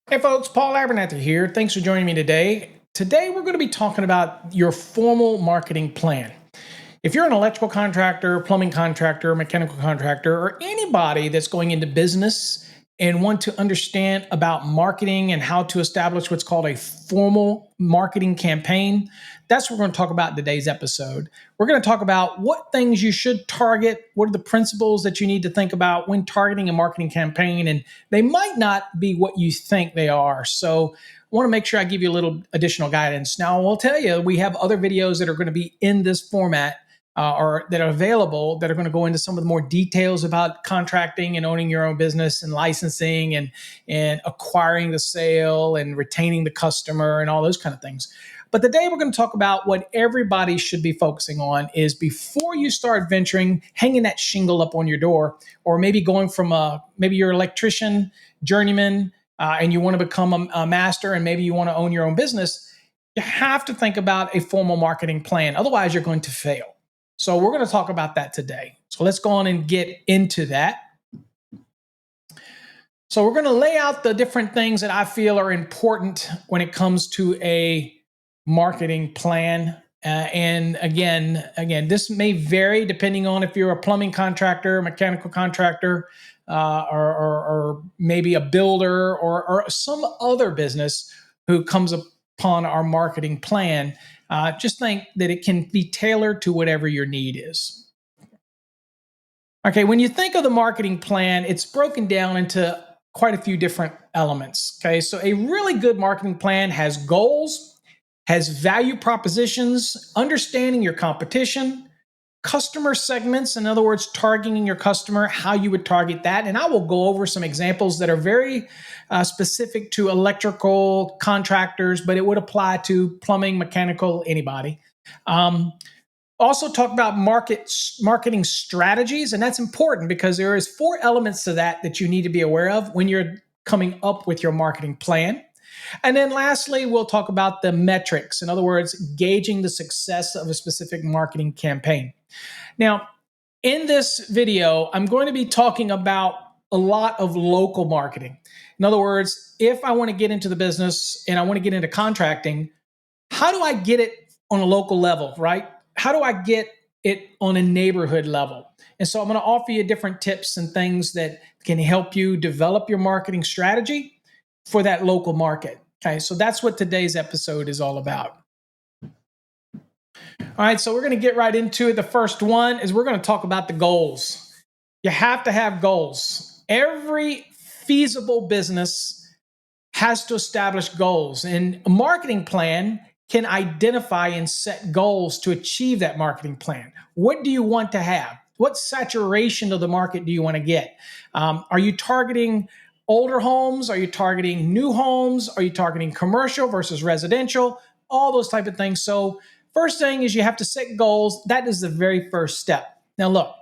Hey folks, Paul Abernathy here. Thanks for joining me today. Today we're going to be talking about your formal marketing plan. If you're an electrical contractor, plumbing contractor, mechanical contractor, or anybody that's going into business and want to understand about marketing and how to establish what's called a formal marketing campaign, that's what we're going to talk about in today's episode. We're going to talk about what things you should target, what are the principles that you need to think about when targeting a marketing campaign, and they might not be what you think they are. So I want to make sure I give you a little additional guidance. Now, I will tell you, we have other videos that are going to be in this format or that are available that are going to go into some of the more details about contracting and owning your own business and licensing and acquiring the sale and retaining the customer and all those kind of things. But today we're going to talk about what everybody should be focusing on is before you start venturing, hanging that shingle up on your door, or maybe going from maybe you're an electrician, journeyman, and you want to become a master and maybe you want to own your own business, you have to think about a formal marketing plan. Otherwise, you're going to fail. So we're going to talk about that today. So let's go on and get into that. So we're going to lay out the different things that I feel are important when it comes to a marketing plan. And again, this may vary depending on if you're a plumbing contractor, mechanical contractor, or maybe a builder or some other business who comes upon our marketing plan. Just think that it can be tailored to whatever your need is. Okay, when you think of the marketing plan, it's broken down into quite a few different elements. Okay, so a really good marketing plan has goals, has value propositions, understanding your competition, customer segments, in other words, targeting your customer, how you would target that. And I will go over some examples that are very specific to electrical contractors, but it would apply to plumbing, mechanical, anybody. Also talk about marketing strategies, and that's important because there is 4 elements to that you need to be aware of when you're coming up with your marketing plan. And then lastly, we'll talk about the metrics. In other words, gauging the success of a specific marketing campaign. Now, in this video, I'm going to be talking about a lot of local marketing. In other words, if I want to get into the business and I want to get into contracting, how do I get it on a local level, right? How do I get it on a neighborhood level? And so I'm going to offer you different tips and things that can help you develop your marketing strategy for that local market. Okay, so that's what today's episode is all about. All right, so we're going to get right into it. The first one is we're going to talk about the goals. You have to have goals. Every feasible business has to establish goals, and a marketing plan can identify and set goals to achieve that marketing plan. What do you want to have? What saturation of the market do you want to get? Are you targeting older homes? Are you targeting new homes? Are you targeting commercial versus residential? All those type of things. So first thing is you have to set goals. That is the very first step. Now look,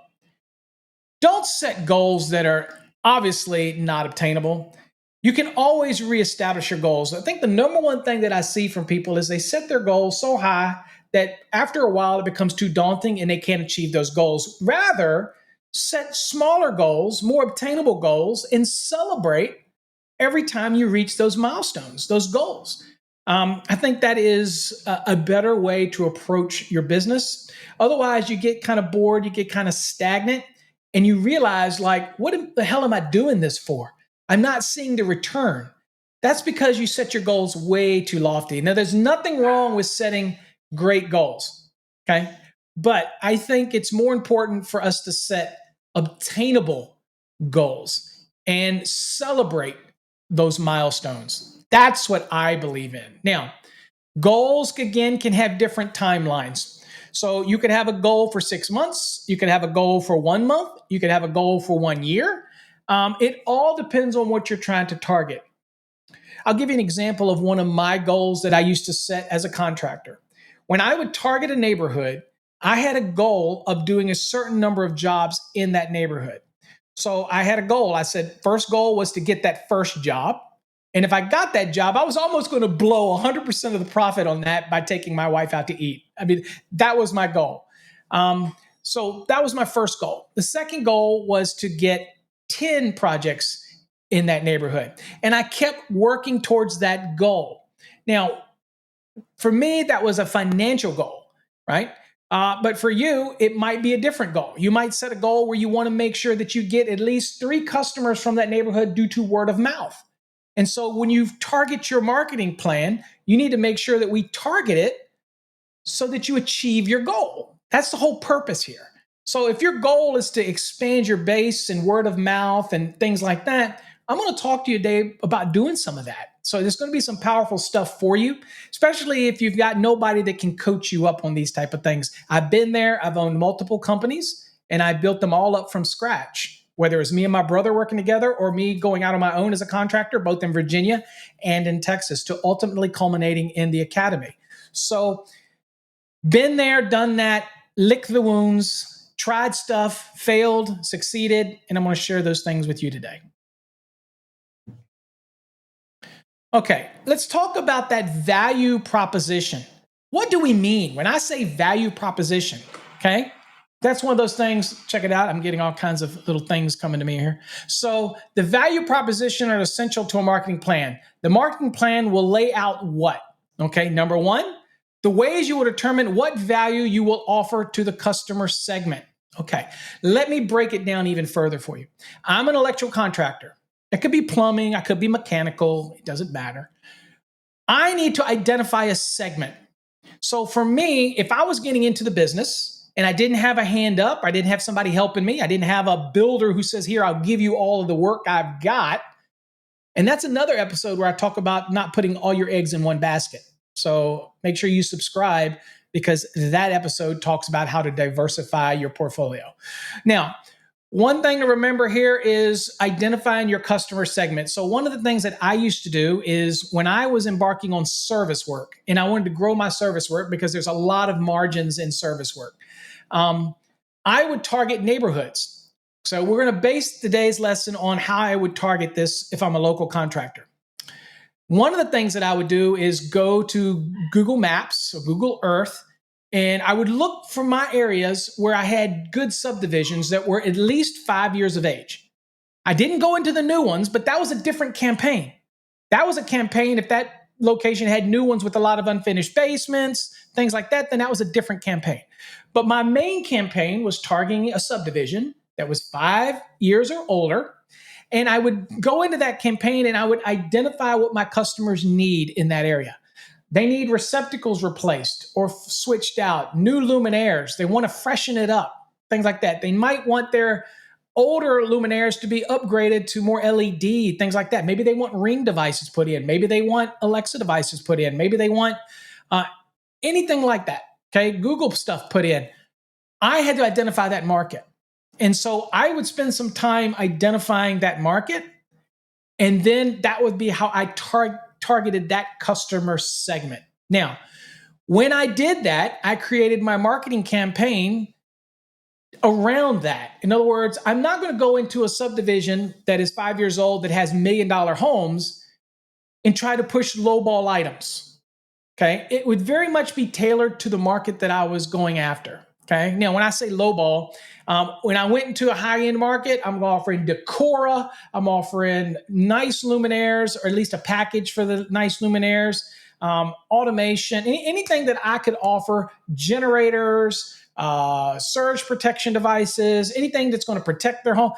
don't set goals that are obviously not obtainable. You can always reestablish your goals. I think the number one thing that I see from people is they set their goals so high that after a while it becomes too daunting and they can't achieve those goals. Rather, set smaller goals, more obtainable goals, and celebrate every time you reach those milestones, those goals. I think that is a better way to approach your business. Otherwise, you get kind of bored, you get kind of stagnant, and you realize, like, what the hell am I doing this for? I'm not seeing the return. That's because you set your goals way too lofty. Now, there's nothing wrong with setting great goals, okay? But I think it's more important for us to set obtainable goals and celebrate those milestones. That's what I believe in. Now, goals, again, can have different timelines. So you could have a goal for 6 months. You could have a goal for 1 month. You could have a goal for 1 year. It all depends on what you're trying to target. I'll give you an example of one of my goals that I used to set as a contractor. When I would target a neighborhood, I had a goal of doing a certain number of jobs in that neighborhood. So I had a goal. I said, first goal was to get that first job. And if I got that job, I was almost going to blow 100% of the profit on that by taking my wife out to eat. I mean, that was my goal. So that was my first goal. The second goal was to get 10 projects in that neighborhood. And I kept working towards that goal. Now, for me, that was a financial goal, right? But for you, it might be a different goal. You might set a goal where you want to make sure that you get at least 3 customers from that neighborhood due to word of mouth. And so when you target your marketing plan, you need to make sure that we target it so that you achieve your goal. That's the whole purpose here. So if your goal is to expand your base and word of mouth and things like that, I'm going to talk to you today about doing some of that. So there's going to be some powerful stuff for you, especially if you've got nobody that can coach you up on these type of things. I've been there. I've owned multiple companies and I built them all up from scratch, whether it was me and my brother working together or me going out on my own as a contractor, both in Virginia and in Texas, to ultimately culminating in the academy. So been there, done that, licked the wounds, tried stuff, failed, succeeded, and I'm going to share those things with you today. Okay, let's talk about that value proposition. What do we mean when I say value proposition? Okay, that's one of those things. Check it out. I'm getting all kinds of little things coming to me here. So the value proposition are essential to a marketing plan. The marketing plan will lay out what? Okay, number one, the ways you will determine what value you will offer to the customer segment. Okay, let me break it down even further for you. I'm an electrical contractor. It could be plumbing, I could be mechanical, it doesn't matter. I need to identify a segment. So for me, if I was getting into the business and I didn't have a hand up, I didn't have somebody helping me, I didn't have a builder who says, here, I'll give you all of the work I've got. And that's another episode where I talk about not putting all your eggs in one basket. So make sure you subscribe because that episode talks about how to diversify your portfolio. Now, one thing to remember here is identifying your customer segment. So one of the things that I used to do is when I was embarking on service work, and I wanted to grow my service work because there's a lot of margins in service work, I would target neighborhoods. So we're going to base today's lesson on how I would target this if I'm a local contractor. One of the things that I would do is go to Google Maps or Google Earth, and I would look for my areas where I had good subdivisions that were at least 5 years of age. I didn't go into the new ones, but that was a different campaign. That was a campaign, if that location had new ones with a lot of unfinished basements, things like that, then that was a different campaign. But my main campaign was targeting a subdivision that was 5 years or older. And I would go into that campaign and I would identify what my customers need in that area. They need receptacles replaced or switched out, new luminaires. They want to freshen it up, things like that. They might want their older luminaires to be upgraded to more LED, things like that. Maybe they want Ring devices put in. Maybe they want Alexa devices put in. Maybe they want anything like that. Okay, Google stuff put in. I had to identify that market. And so I would spend some time identifying that market. And then that would be how I targeted that customer segment. Now, when I did that, I created my marketing campaign around that. In other words, I'm not going to go into a subdivision that is 5 years old that has $1 million homes and try to push lowball items. Okay. It would very much be tailored to the market that I was going after. Okay. Now, when I say lowball, when I went into a high-end market, I'm offering Decora. I'm offering nice luminaires, or at least a package for the nice luminaires, automation, anything that I could offer, generators, surge protection devices, anything that's going to protect their home.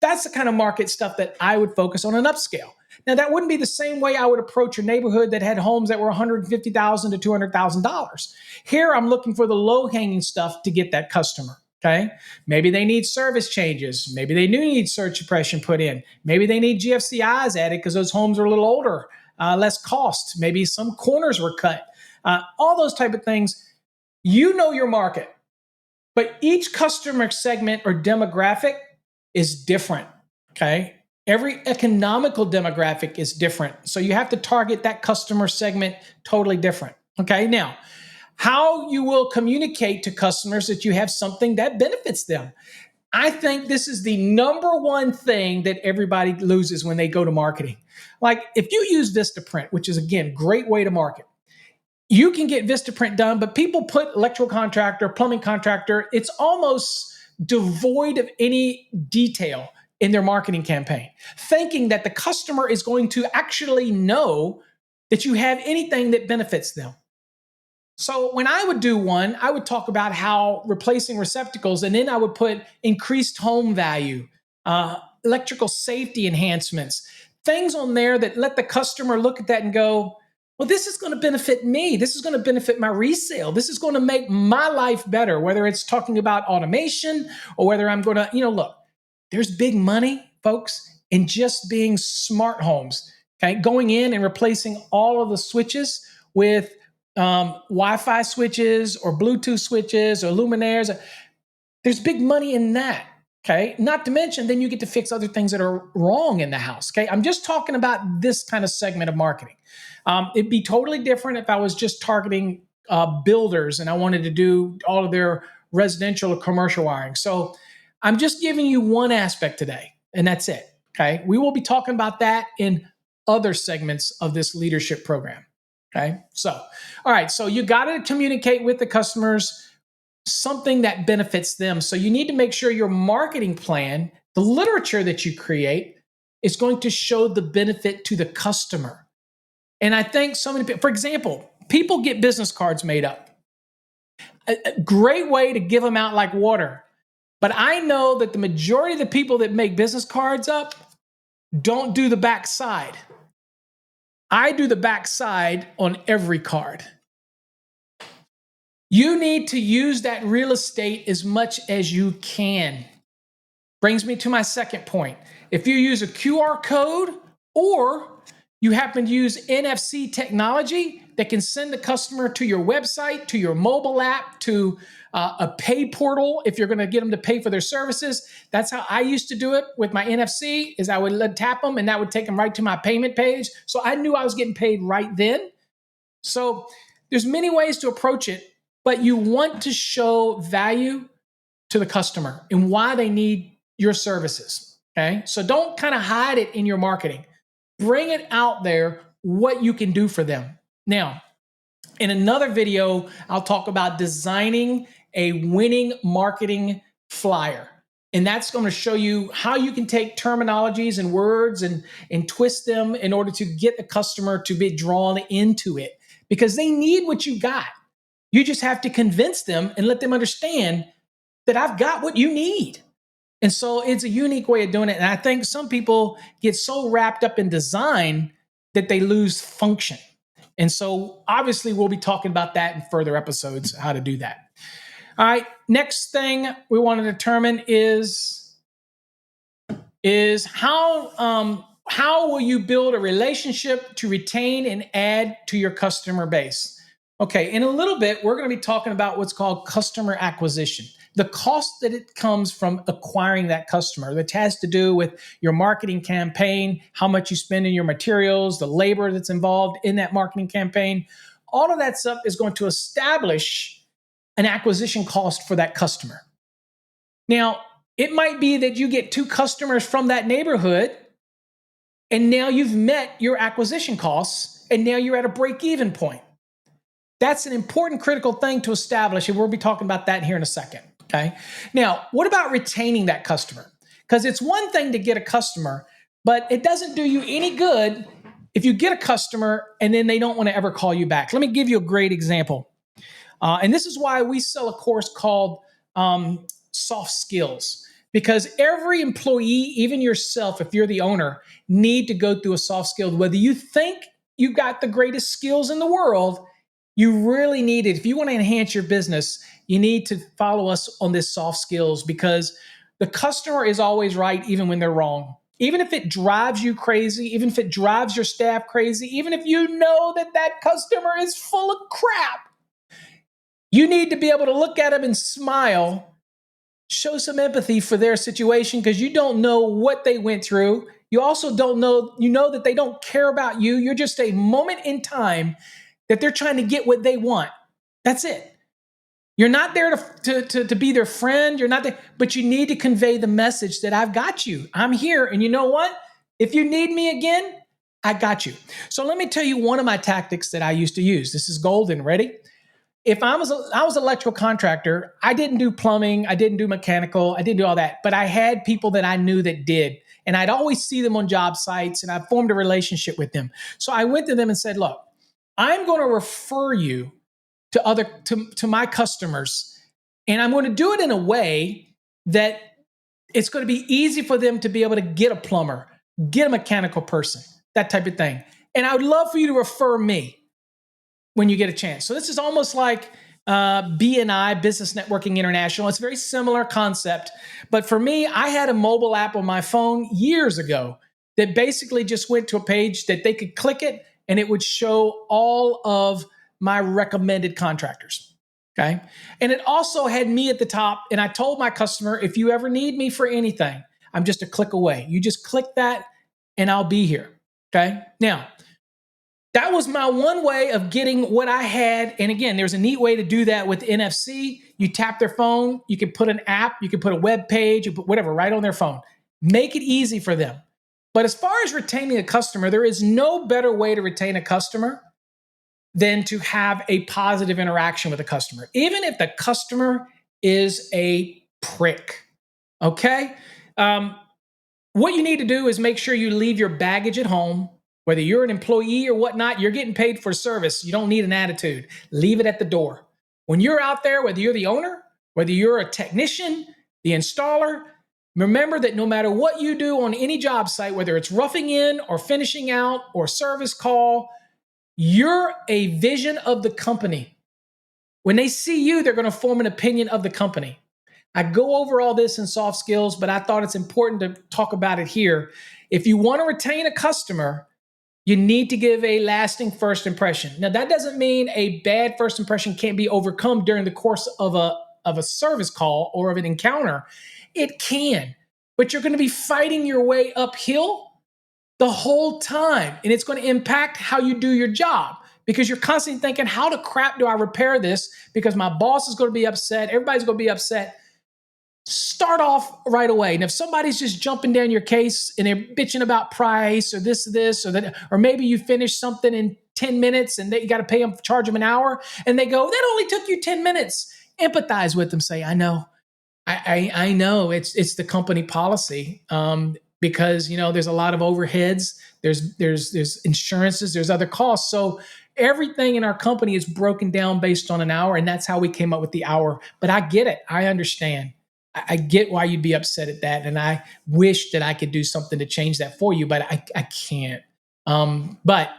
That's the kind of market stuff that I would focus on an upscale. Now, that wouldn't be the same way I would approach a neighborhood that had homes that were $150,000 to $200,000. Here, I'm looking for the low-hanging stuff to get that customer. Okay, maybe they need service changes. Maybe they do need surge suppression put in. Maybe they need GFCIs added because those homes are a little older, less cost. Maybe some corners were cut. All those type of things. You know your market, but each customer segment or demographic is different. Okay, every economical demographic is different, so you have to target that customer segment totally different. Okay, now, how you will communicate to customers that you have something that benefits them. I think this is the number one thing that everybody loses when they go to marketing. Like if you use Vistaprint, which is again, great way to market, you can get Vistaprint done, but people put electrical contractor, plumbing contractor, it's almost devoid of any detail. in their marketing campaign, thinking that the customer is going to actually know that you have anything that benefits them. So when I would do one, I would talk about how replacing receptacles, and then I would put increased home value, electrical safety enhancements, things on there that let the customer look at that and go, well, this is going to benefit me. This is going to benefit my resale. This is going to make my life better, whether it's talking about automation or whether I'm going to, look, there's big money, folks, in just being smart homes, okay? Going in and replacing all of the switches with Wi-Fi switches or Bluetooth switches or luminaires. There's big money in that. Okay. Not to mention, then you get to fix other things that are wrong in the house. Okay. I'm just talking about this kind of segment of marketing. It'd be totally different if I was just targeting builders and I wanted to do all of their residential or commercial wiring. So I'm just giving you one aspect today, and that's it. Okay. We will be talking about that in other segments of this leadership program. Okay. So, all right. So you got to communicate with the customers something that benefits them. So you need to make sure your marketing plan, the literature that you create, is going to show the benefit to the customer. And I think so many people, for example, people get business cards made up. A great way to give them out like water. But I know that the majority of the people that make business cards up don't do the back side. I do the back side on every card. You need to use that real estate as much as you can. Brings me to my second point. If you use a QR code or you happen to use NFC technology that can send the customer to your website, to your mobile app, to a pay portal, if you're going to get them to pay for their services, that's how I used to do it with my NFC, is I would tap them and that would take them right to my payment page. So I knew I was getting paid right then. So there's many ways to approach it, but you want to show value to the customer and why they need your services. Okay. So don't kind of hide it in your marketing. Bring it out there, what you can do for them. Now, in another video, I'll talk about designing a winning marketing flyer. And that's going to show you how you can take terminologies and words and twist them in order to get the customer to be drawn into it, because they need what you got. You just have to convince them and let them understand that I've got what you need. And so it's a unique way of doing it. And I think some people get so wrapped up in design that they lose function. And so obviously we'll be talking about that in further episodes, how to do that. All right, next thing we want to determine is how will you build a relationship to retain and add to your customer base? Okay, in a little bit, we're going to be talking about what's called customer acquisition. The cost that it comes from acquiring that customer, that has to do with your marketing campaign, how much you spend in your materials, the labor that's involved in that marketing campaign. All of that stuff is going to establish an acquisition cost for that customer. Now, it might be that you get 2 customers from that neighborhood, and now you've met your acquisition costs, and now you're at a break-even point. That's an important critical thing to establish, and we'll be talking about that here in a second. Okay. Now, what about retaining that customer? Because it's one thing to get a customer, but it doesn't do you any good if you get a customer and then they don't want to ever call you back. Let me give you a great example. And this is why we sell a course called Soft Skills, because every employee, even yourself, if you're the owner, need to go through a soft skill. Whether you think you got the greatest skills in the world, you really need it. If you want to enhance your business, you need to follow us on this soft skills, because the customer is always right, even when they're wrong. Even if it drives you crazy, even if it drives your staff crazy, even if you know that that customer is full of crap, you need to be able to look at them and smile, show some empathy for their situation, because you don't know what they went through. You also don't know, you know that they don't care about you. You're just a moment in time that they're trying to get what they want. That's it. You're not there to be their friend. You're not there, but you need to convey the message that I've got you. I'm here. And you know what? If you need me again, I got you. So let me tell you one of my tactics that I used to use. This is golden. Ready? if I was an electrical contractor, I didn't do plumbing, I didn't do mechanical, I didn't do all that, but I had people that I knew that did. And I'd always see them on job sites and I formed a relationship with them. So I went to them and said, look, I'm going to refer you to my customers. And I'm going to do it in a way that it's going to be easy for them to be able to get a plumber, get a mechanical person, that type of thing. And I would love for you to refer me when you get a chance. So this is almost like BNI, Business Networking International. It's a very similar concept. But for me, I had a mobile app on my phone years ago that basically just went to a page that they could click it and it would show all of my recommended contractors. Okay. And it also had me at the top. And I told my customer, if you ever need me for anything, I'm just a click away. You just click that and I'll be here. Okay. Now, that was my one way of getting what I had. And again, there's a neat way to do that with NFC. You tap their phone, you can put an app, you can put a web page, you put whatever right on their phone. Make it easy for them. But as far as retaining a customer, there is no better way to retain a customer than to have a positive interaction with a customer, even if the customer is a prick. Okay? What you need to do is make sure you leave your baggage at home. Whether you're an employee or whatnot, you're getting paid for service. You don't need an attitude. Leave it at the door. When you're out there, whether you're the owner, whether you're a technician, the installer, remember that no matter what you do on any job site, whether it's roughing in or finishing out or service call, you're a vision of the company. When they see you, they're going to form an opinion of the company. I go over all this in soft skills, but I thought it's important to talk about it here. If you want to retain a customer, you need to give a lasting first impression. Now, that doesn't mean a bad first impression can't be overcome during the course of a service call or of an encounter. It can, but you're going to be fighting your way uphill the whole time, and it's going to impact how you do your job because you're constantly thinking, how the crap do I repair this? Because my boss is going to be upset. Everybody's going to be upset. Start off right away. And if somebody's just jumping down your case and they're bitching about price or this, or that, or maybe you finish something in 10 minutes and you got to pay them, charge them an hour, and they go, that only took you 10 minutes. Empathize with them. Say, I know, I know it's the company policy. Because there's a lot of overheads, there's insurances, there's other costs. So everything in our company is broken down based on an hour, and that's how we came up with the hour. But I get it. I understand. I get why you'd be upset at that, and I wish that I could do something to change that for you, but I can't. But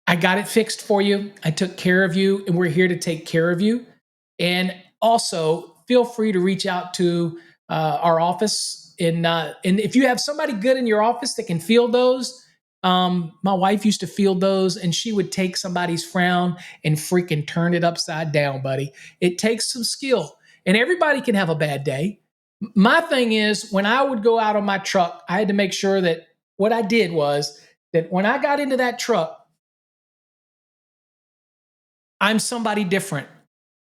I got it fixed for you. I took care of you, and we're here to take care of you. And also, feel free to reach out to our office. And if you have somebody good in your office that can field those, my wife used to field those, and she would take somebody's frown and freaking turn it upside down, buddy. It takes some skill. And everybody can have a bad day. My thing is, when I would go out on my truck, I had to make sure that what I did was that when I got into that truck, I'm somebody different.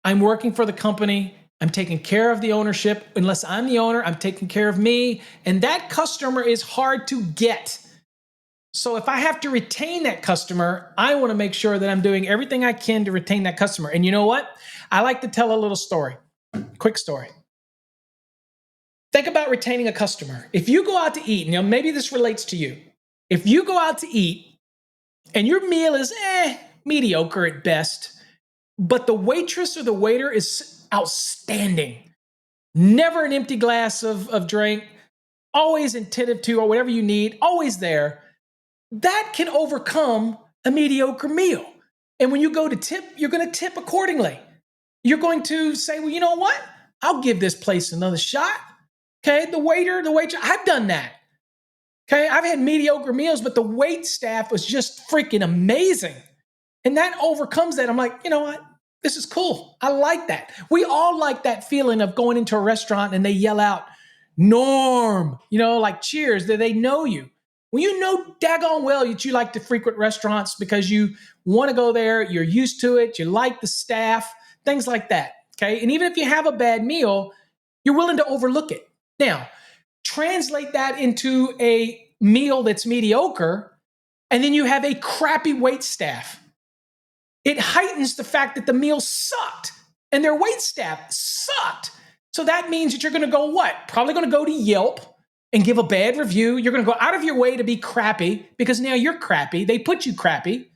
I'm working for the company. I'm taking care of the ownership. Unless I'm the owner, I'm taking care of me. And that customer is hard to get. So if I have to retain that customer, I want to make sure that I'm doing everything I can to retain that customer. And you know what? I like to tell a little story. Quick story. Think about retaining a customer. If you go out to eat, maybe this relates to you. If you go out to eat and your meal is mediocre at best, but the waitress or the waiter is outstanding, never an empty glass of drink, always attentive to or whatever you need, always there, that can overcome a mediocre meal. And when you go to tip, you're going to tip accordingly. You're going to say, well, you know what? I'll give this place another shot. Okay, the waiter, the waitress, I've done that. Okay, I've had mediocre meals, but the wait staff was just freaking amazing. And that overcomes that. I'm like, you know what? This is cool. I like that. We all like that feeling of going into a restaurant and they yell out, Norm, like cheers, that they know you. Well, you know daggone well that you like to frequent restaurants because you want to go there, you're used to it, you like the staff, things like that, okay? And even if you have a bad meal, you're willing to overlook it. Now, translate that into a meal that's mediocre, and then you have a crappy wait staff. it heightens the fact that the meal sucked and their wait staff sucked. So that means that you're going to go what? Probably going to go to Yelp and give a bad review. You're going to go out of your way to be crappy because now you're crappy. They put you crappy.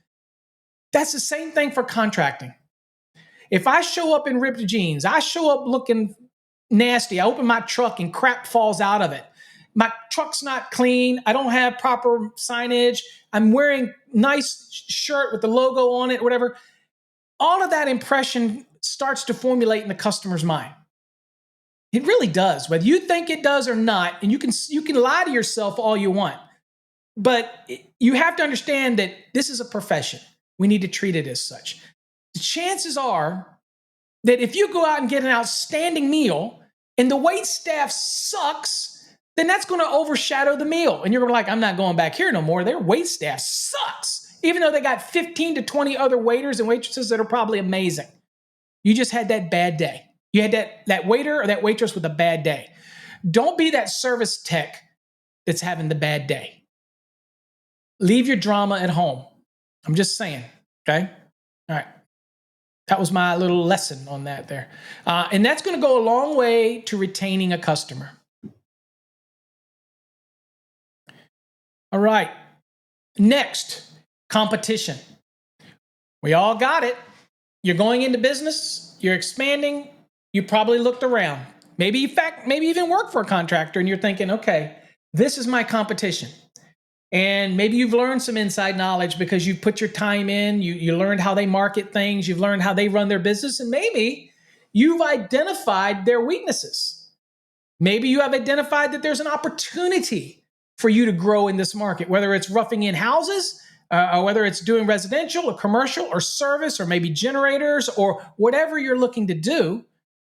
That's the same thing for contracting. If I show up in ripped jeans, I show up looking nasty, I open my truck and crap falls out of it. My truck's not clean. I don't have proper signage. I'm wearing nice shirt with the logo on it, whatever. All of that impression starts to formulate in the customer's mind. It really does, whether you think it does or not. And you can lie to yourself all you want, but you have to understand that this is a profession. We need to treat it as such. The chances are that if you go out and get an outstanding meal and the wait staff sucks, then that's going to overshadow the meal. And you're going to be like, I'm not going back here no more. Their wait staff sucks, even though they got 15 to 20 other waiters and waitresses that are probably amazing. You just had that bad day. You had that waiter or that waitress with a bad day. Don't be that service tech that's having the bad day. Leave your drama at home. I'm just saying, okay? All right. That was my little lesson on that there. And that's going to go a long way to retaining a customer. All right. Next, competition. We all got it. You're going into business. You're expanding. You probably looked around. Maybe, in fact, maybe even work for a contractor and you're thinking, okay, this is my competition. And maybe you've learned some inside knowledge because you've put your time in, you learned how they market things, you've learned how they run their business, and maybe you've identified their weaknesses. Maybe you have identified that there's an opportunity for you to grow in this market, whether it's roughing in houses, or whether it's doing residential or commercial or service or maybe generators or whatever you're looking to do.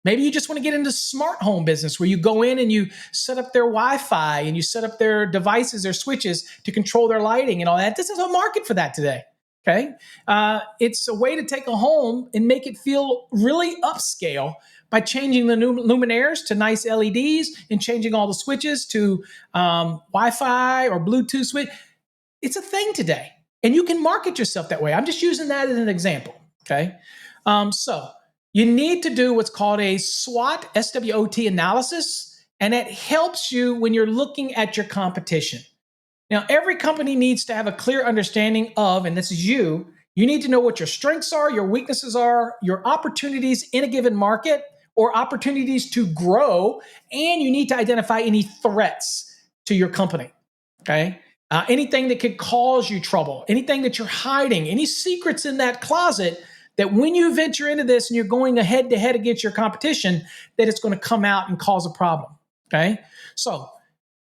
Maybe you just want to get into smart home business where you go in and you set up their Wi-Fi and you set up their devices, their switches to control their lighting and all that. This is a market for that today, okay? It's a way to take a home and make it feel really upscale by changing the new luminaires to nice LEDs and changing all the switches to Wi-Fi or Bluetooth switch. It's a thing today, and you can market yourself that way. I'm just using that as an example, okay? So you need to do what's called a SWOT, S-W-O-T analysis, and it helps you when you're looking at your competition. Now, every company needs to have a clear understanding of, and this is you need to know what your strengths are, your weaknesses are, your opportunities in a given market, or opportunities to grow, and you need to identify any threats to your company, okay? Anything that could cause you trouble, anything that you're hiding, any secrets in that closet that when you venture into this and you're going head to head against your competition, that it's going to come out and cause a problem, okay? So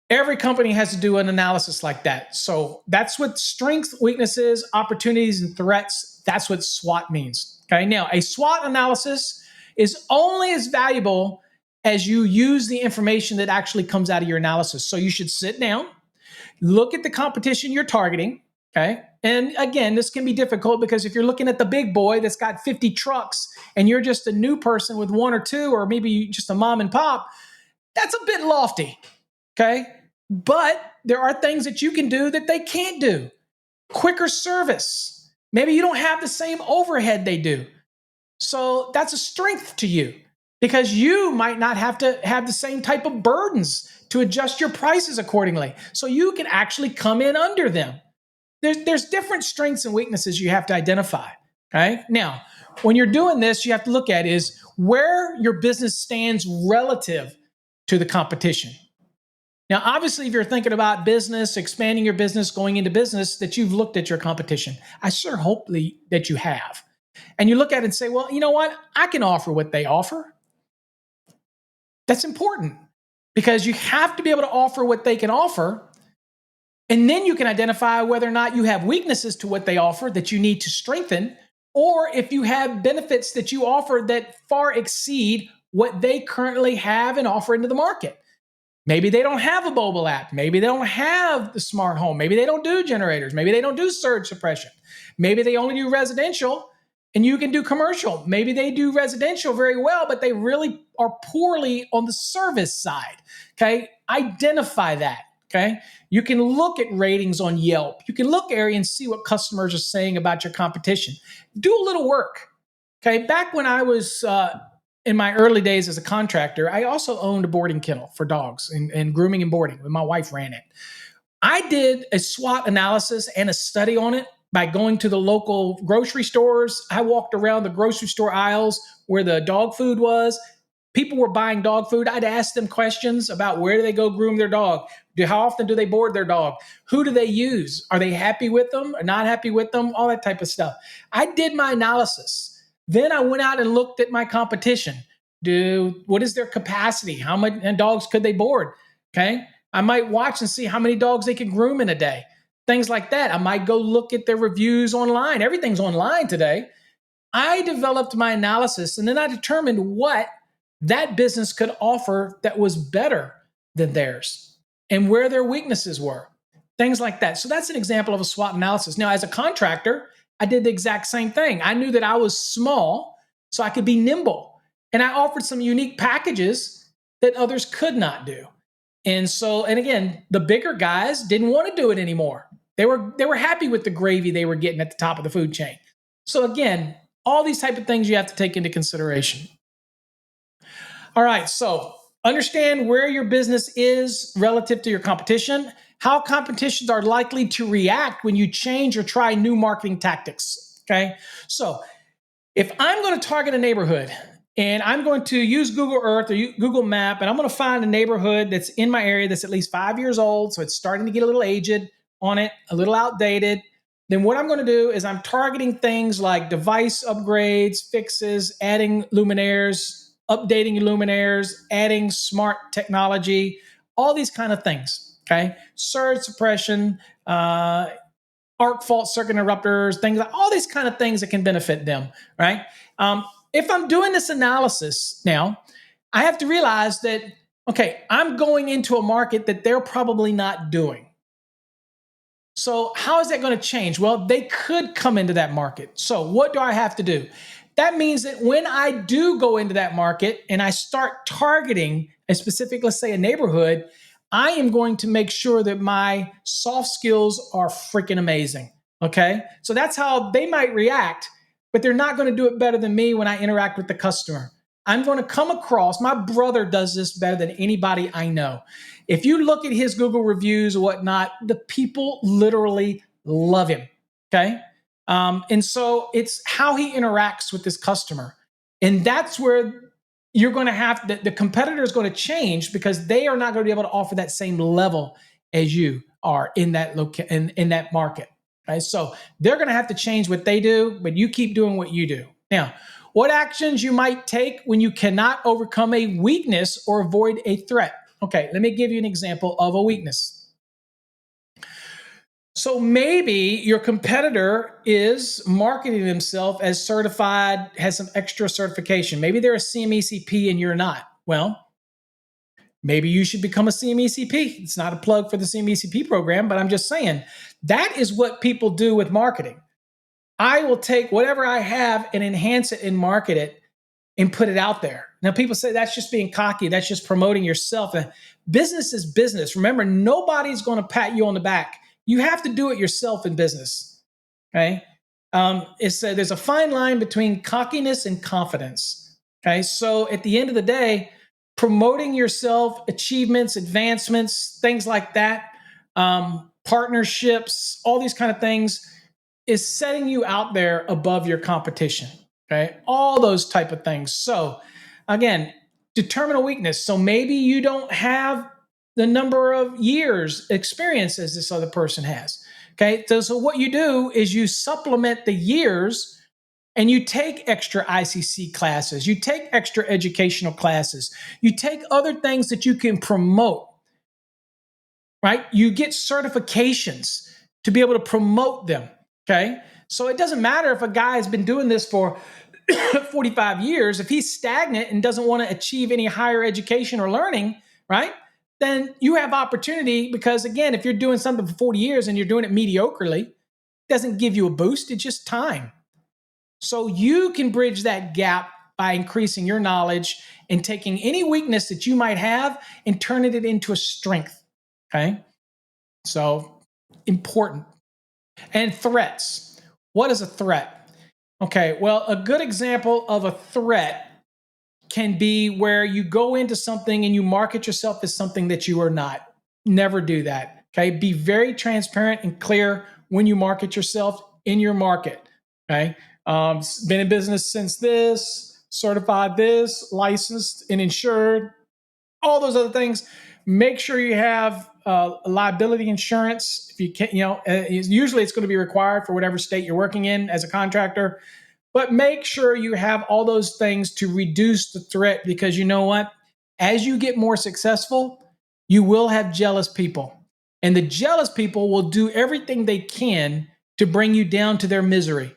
every company has to do an analysis like that. So that's what strengths, weaknesses, opportunities, and threats, that's what SWOT means, okay? Now, a SWOT analysis is only as valuable as you use the information that actually comes out of your analysis. So you should sit down, look at the competition you're targeting, okay? And again, this can be difficult because if you're looking at the big boy that's got 50 trucks and you're just a new person with one or two, or maybe just a mom and pop, that's a bit lofty, okay? But there are things that you can do that they can't do. Quicker service. Maybe you don't have the same overhead they do. So that's a strength to you because you might not have to have the same type of burdens to adjust your prices accordingly. So you can actually come in under them. There's different strengths and weaknesses you have to identify, okay? Now, when you're doing this, you have to look at is where your business stands relative to the competition. Now, obviously, if you're thinking about business, expanding your business, going into business, that you've looked at your competition. I sure hope that you have. And you look at it and say, well, you know what? I can offer what they offer. That's important because you have to be able to offer what they can offer. And then you can identify whether or not you have weaknesses to what they offer that you need to strengthen, or if you have benefits that you offer that far exceed what they currently have and offer into the market. Maybe they don't have a mobile app. Maybe they don't have the smart home. Maybe they don't do generators. Maybe they don't do surge suppression. Maybe they only do residential and you can do commercial. Maybe they do residential very well, but they really are poorly on the service side. Okay, identify that. Okay. You can look at ratings on Yelp. You can look area and see what customers are saying about your competition. Do a little work. Okay. Back when I was in my early days as a contractor, I also owned a boarding kennel for dogs and grooming and boarding. My wife ran it. I did a SWOT analysis and a study on it by going to the local grocery stores. I walked around the grocery store aisles where the dog food was. People were buying dog food. I'd ask them questions about where do they go groom their dog? How often do they board their dog? Who do they use? Are they happy with them or not happy with them? All that type of stuff. I did my analysis. Then I went out and looked at my competition. What is their capacity? How many dogs could they board? Okay. I might watch and see how many dogs they can groom in a day. Things like that. I might go look at their reviews online. Everything's online today. I developed my analysis and then I determined what that business could offer that was better than theirs and where their weaknesses were. Things like that. So that's an example of a SWOT analysis. Now, as a contractor, I did the exact same thing. I knew that I was small, so I could be nimble. And I offered some unique packages that others could not do. And again, the bigger guys didn't want to do it anymore. They were happy with the gravy they were getting at the top of the food chain. So again, all these type of things you have to take into consideration. All right, so understand where your business is relative to your competition, how competitions are likely to react when you change or try new marketing tactics. Okay, so if I'm going to target a neighborhood and I'm going to use Google Earth or Google Map, and I'm going to find a neighborhood that's in my area that's at least 5 years old, so it's starting to get a little aged on it, a little outdated, then what I'm going to do is I'm targeting things like device upgrades, fixes, adding luminaires, updating luminaires, adding smart technology, all these kind of things, okay? Surge suppression, arc fault circuit interrupters, things like all these kind of things that can benefit them, right? If I'm doing this analysis now, I have to realize that, okay, I'm going into a market that they're probably not doing. So how is that going to change? Well, they could come into that market. So what do I have to do? That means that when I do go into that market and I start targeting a specific, let's say a neighborhood, I am going to make sure that my soft skills are freaking amazing. Okay. So that's how they might react, but they're not going to do it better than me when I interact with the customer. I'm going to come across, my brother does this better than anybody I know. If you look at his Google reviews or whatnot, the people literally love him. Okay. And so it's how he interacts with this customer. And that's where you're going to have the competitor is going to change because they are not going to be able to offer that same level as you are in that in that market. Right? So they're going to have to change what they do, but you keep doing what you do. Now, what actions you might take when you cannot overcome a weakness or avoid a threat? Okay, let me give you an example of a weakness. So maybe your competitor is marketing themselves as certified, has some extra certification. Maybe they're a CMECP and you're not. Well, maybe you should become a CMECP. It's not a plug for the CMECP program, but I'm just saying that is what people do with marketing. I will take whatever I have and enhance it and market it and put it out there. Now, people say that's just being cocky. That's just promoting yourself. Business is business. Remember, nobody's going to pat you on the back. You have to do it yourself in business. Okay. There's a fine line between cockiness and confidence. Okay. So at the end of the day, promoting yourself, achievements, advancements, things like that, partnerships, all these kind of things is setting you out there above your competition. Okay. All those type of things. So again, determine a weakness. So maybe you don't have the number of years experience as this other person has. Okay. So what you do is you supplement the years and you take extra ICC classes, you take extra educational classes, you take other things that you can promote, right? You get certifications to be able to promote them. Okay. So it doesn't matter if a guy has been doing this for 45 years, if he's stagnant and doesn't want to achieve any higher education or learning, right? Then you have opportunity because again, if you're doing something for 40 years and you're doing it mediocrely, it doesn't give you a boost. It's just time. So you can bridge that gap by increasing your knowledge and taking any weakness that you might have and turning it into a strength. Okay. So important. And threats. What is a threat? Okay, well, a good example of a threat can be where you go into something and you market yourself as something that you are not. Never do that. Okay, be very transparent and clear when you market yourself in your market. Okay, been in business since this, certified this, licensed and insured, all those other things. Make sure you have liability insurance. If you can, usually it's going to be required for whatever state you're working in as a contractor. But make sure you have all those things to reduce the threat, because you know what? As you get more successful, you will have jealous people. And the jealous people will do everything they can to bring you down to their misery.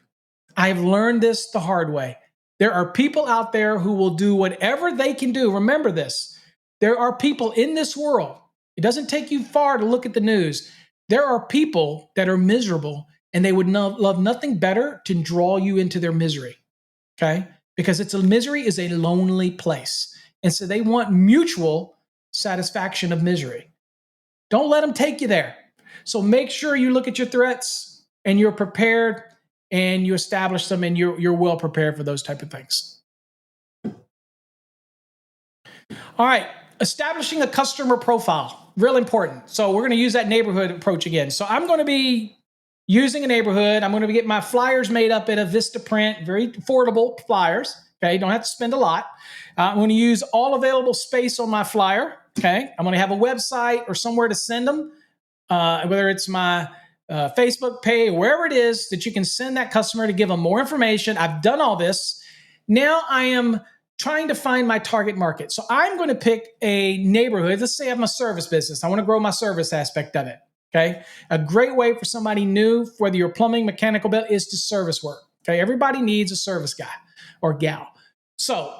I've learned this the hard way. There are people out there who will do whatever they can do. Remember this. There are people in this world. It doesn't take you far to look at the news. There are people that are miserable, and they would love nothing better to draw you into their misery. Okay? Because misery is a lonely place. And so they want mutual satisfaction of misery. Don't let them take you there. So make sure you look at your threats and you're prepared and you establish them, and you're well prepared for those type of things. All right, establishing a customer profile, real important. So we're going to use that neighborhood approach again. So I'm going to be using a neighborhood. I'm going to get my flyers made up in a Vistaprint, very affordable flyers. Okay, don't have to spend a lot. I'm going to use all available space on my flyer. Okay, I'm going to have a website or somewhere to send them, whether it's my Facebook page, wherever it is that you can send that customer to give them more information. I've done all this. Now I am trying to find my target market. So I'm going to pick a neighborhood. Let's say I'm a service business. I want to grow my service aspect of it. Okay. A great way for somebody new, whether you're plumbing, mechanical, bill, is to service work. Okay. Everybody needs a service guy or gal. So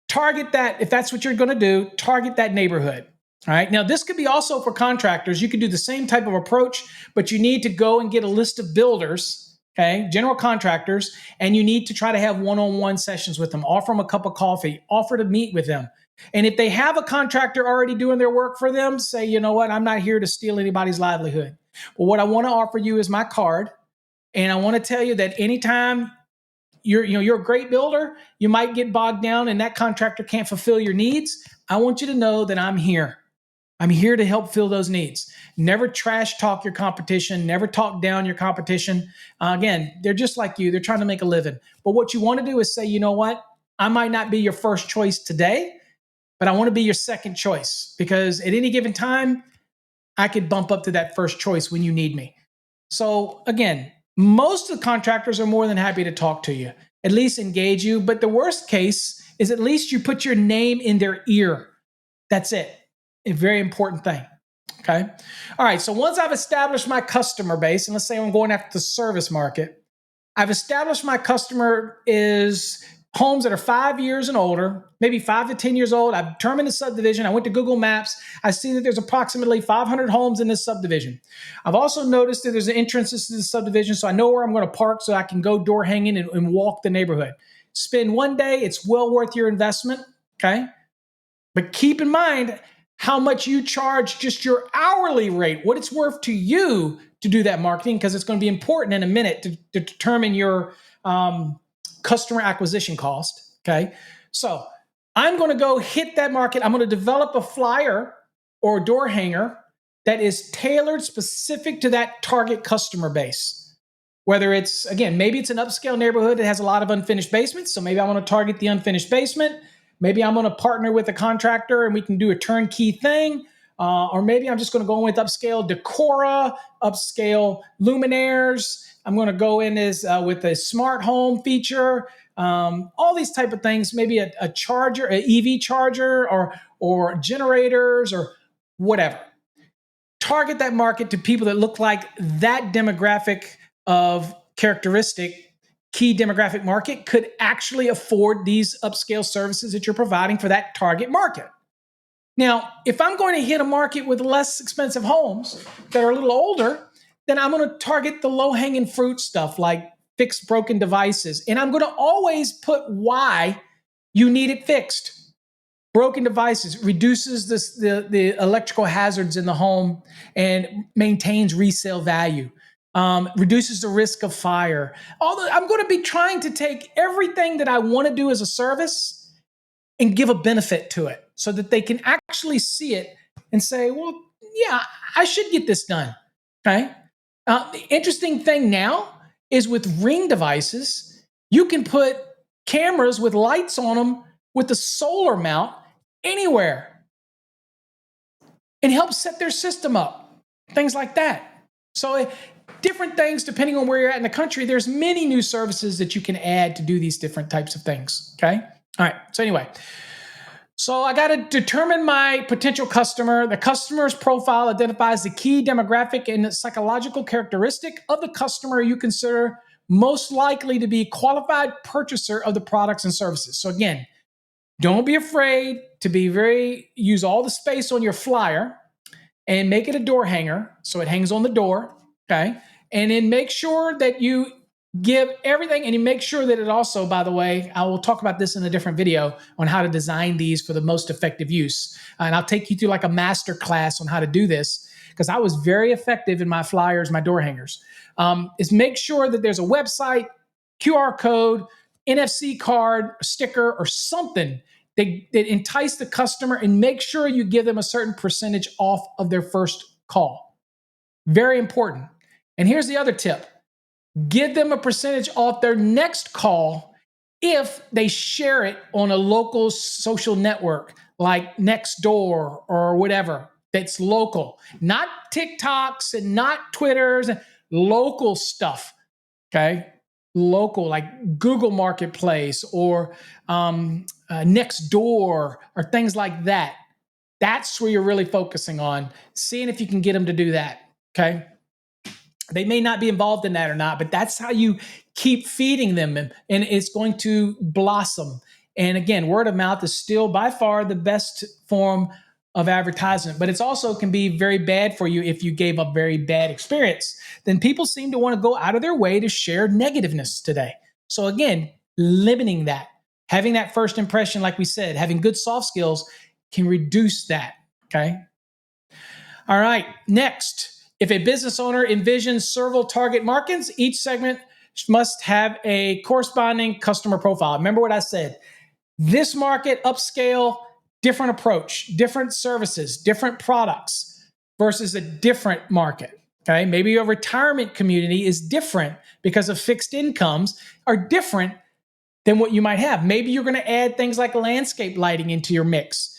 target that. If that's what you're going to do, target that neighborhood. All right. Now, this could be also for contractors. You could do the same type of approach, but you need to go and get a list of builders, okay, general contractors, and you need to try to have one-on-one sessions with them. Offer them a cup of coffee. Offer to meet with them. And if they have a contractor already doing their work for them, say, you know what, I'm not here to steal anybody's livelihood. But what I want to offer you is my card. And I want to tell you that anytime you're a great builder, you might get bogged down and that contractor can't fulfill your needs. I want you to know that I'm here. I'm here to help fill those needs. Never trash talk your competition. Never talk down your competition. Again, they're just like you. They're trying to make a living. But what you want to do is say, you know what? I might not be your first choice today, but I want to be your second choice, because at any given time, I could bump up to that first choice when you need me. So again, most of the contractors are more than happy to talk to you, at least engage you. But the worst case is at least you put your name in their ear. That's it. A very important thing. Okay. All right. So once I've established my customer base, and let's say I'm going after the service market, I've established my customer is homes that are 5 years and older, maybe 5 to 10 years old. I've determined the subdivision. I went to Google Maps. I see that there's approximately 500 homes in this subdivision. I've also noticed that there's entrances to the subdivision, so I know where I'm going to park so I can go door hanging and walk the neighborhood. Spend one day. It's well worth your investment. Okay. But keep in mind how much you charge, just your hourly rate, what it's worth to you to do that marketing, because it's going to be important in a minute to determine your customer acquisition cost. Okay. So I'm going to go hit that market. I'm going to develop a flyer or a door hanger that is tailored specific to that target customer base. Whether it's, again, maybe it's an upscale neighborhood that has a lot of unfinished basements. So maybe I want to target the unfinished basement. Maybe I'm going to partner with a contractor and we can do a turnkey thing. Or maybe I'm just going to go in with upscale decora, upscale luminaires. I'm going to go in with a smart home feature. All these type of things. Maybe a charger, an EV charger, or generators, or whatever. Target that market to people that look like that demographic of characteristic. Key demographic market could actually afford these upscale services that you're providing for that target market. Now, if I'm going to hit a market with less expensive homes that are a little older, then I'm going to target the low-hanging fruit stuff like fix broken devices. And I'm going to always put why you need it fixed. Broken devices reduces the electrical hazards in the home and maintains resale value. Reduces the risk of fire. Although I'm going to be trying to take everything that I want to do as a service and give a benefit to it so that they can actually see it and say, well, yeah, I should get this done. Okay. The interesting thing now is with Ring devices, you can put cameras with lights on them with a solar mount anywhere and help set their system up, things like that. So different things depending on where you're at in the country. There's many new services that you can add to do these different types of things. Okay. All right. So anyway, so I got to determine my potential customer. The customer's profile identifies the key demographic and psychological characteristic of the customer you consider most likely to be a qualified purchaser of the products and services. So again, don't be afraid to use all the space on your flyer and make it a door hanger so it hangs on the door, okay? And then make sure that you give everything, and you make sure that it also, by the way, I will talk about this in a different video on how to design these for the most effective use. And I'll take you through like a master class on how to do this, because I was very effective in my flyers, my door hangers. Is make sure that there's a website, QR code, NFC card, sticker, or something that entice the customer, and make sure you give them a certain percentage off of their first call. Very important. And here's the other tip. Give them a percentage off their next call if they share it on a local social network like Nextdoor or whatever that's local. Not TikToks and not Twitters, local stuff, okay? Local, like Google Marketplace or Nextdoor or things like that. That's where you're really focusing on, seeing if you can get them to do that, okay? They may not be involved in that or not, but that's how you keep feeding them, and it's going to blossom. And again, word of mouth is still by far the best form of advertisement, but it's also can be very bad for you if you gave a very bad experience. Then people seem to want to go out of their way to share negativeness today. So again, limiting that, having that first impression, like we said, having good soft skills can reduce that, okay? All right, next. If a business owner envisions several target markets, each segment must have a corresponding customer profile. Remember what I said. This market, upscale, different approach, different services, different products versus a different market. Okay, maybe your retirement community is different because of fixed incomes are different than what you might have. Maybe you're going to add things like landscape lighting into your mix.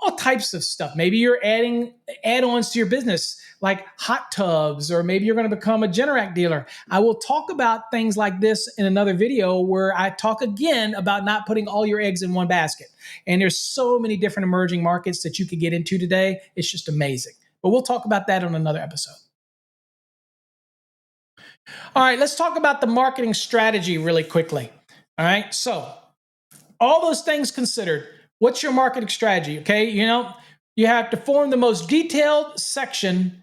All types of stuff. Maybe you're adding add-ons to your business like hot tubs, or maybe you're going to become a Generac dealer. I will talk about things like this in another video where I talk again about not putting all your eggs in one basket. And there's so many different emerging markets that you could get into today. It's just amazing. But we'll talk about that on another episode. All right, let's talk about the marketing strategy really quickly. All right, so all those things considered, what's your marketing strategy? Okay, you have to form the most detailed section,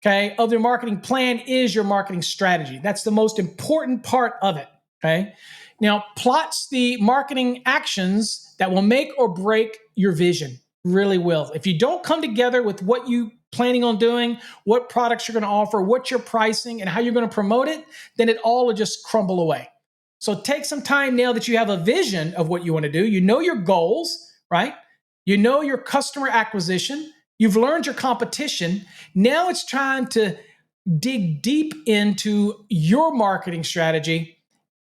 okay, of your marketing plan is your marketing strategy. That's the most important part of it, okay? Now, plots the marketing actions that will make or break your vision, really will. If you don't come together with what you planning on doing, what products you're going to offer, what your pricing, and how you're going to promote it, then it all will just crumble away. So take some time now that you have a vision of what you want to do. You know your goals, right? You know your customer acquisition. You've learned your competition. Now it's time to dig deep into your marketing strategy,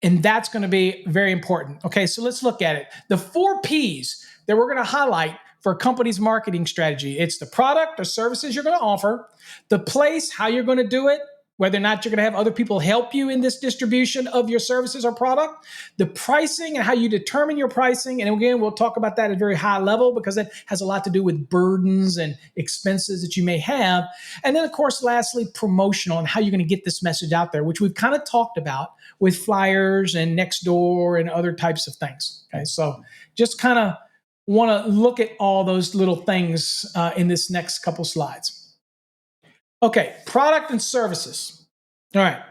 and that's going to be very important. Okay, so let's look at it. The 4 Ps that we're going to highlight for a company's marketing strategy. It's the product or services you're going to offer, the place, how you're going to do it, whether or not you're going to have other people help you in this distribution of your services or product, the pricing and how you determine your pricing. And again, we'll talk about that at a very high level because it has a lot to do with burdens and expenses that you may have. And then, of course, lastly, promotional and how you're going to get this message out there, which we've kind of talked about with flyers and Nextdoor and other types of things. Okay, so just kind of want to look at all those little things in this next couple slides. Okay, product and services. All right.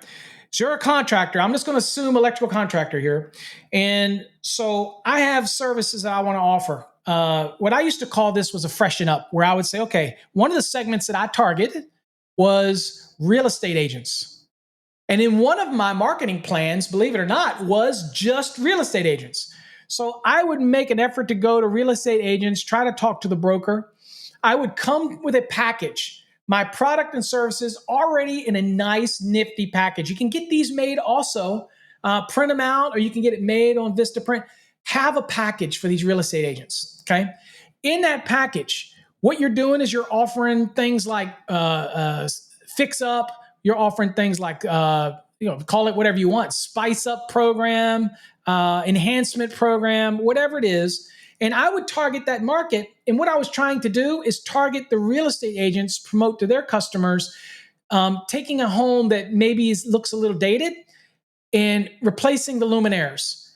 So you're a contractor. I'm just going to assume electrical contractor here. And so I have services that I want to offer. What I used to call this was a freshen up, where I would say, okay, one of the segments that I targeted was real estate agents. And in one of my marketing plans, believe it or not, was just real estate agents. So I would make an effort to go to real estate agents, try to talk to the broker. I would come with a package, my product and services already in a nice, nifty package. You can get these made also, print them out, or you can get it made on Vistaprint. Have a package for these real estate agents, okay? In that package, what you're doing is you're offering things like fix up, you're offering things like, call it whatever you want, spice up program, enhancement program, whatever it is. And I would target that market. And what I was trying to do is target the real estate agents, promote to their customers, taking a home that maybe looks a little dated and replacing the luminaires,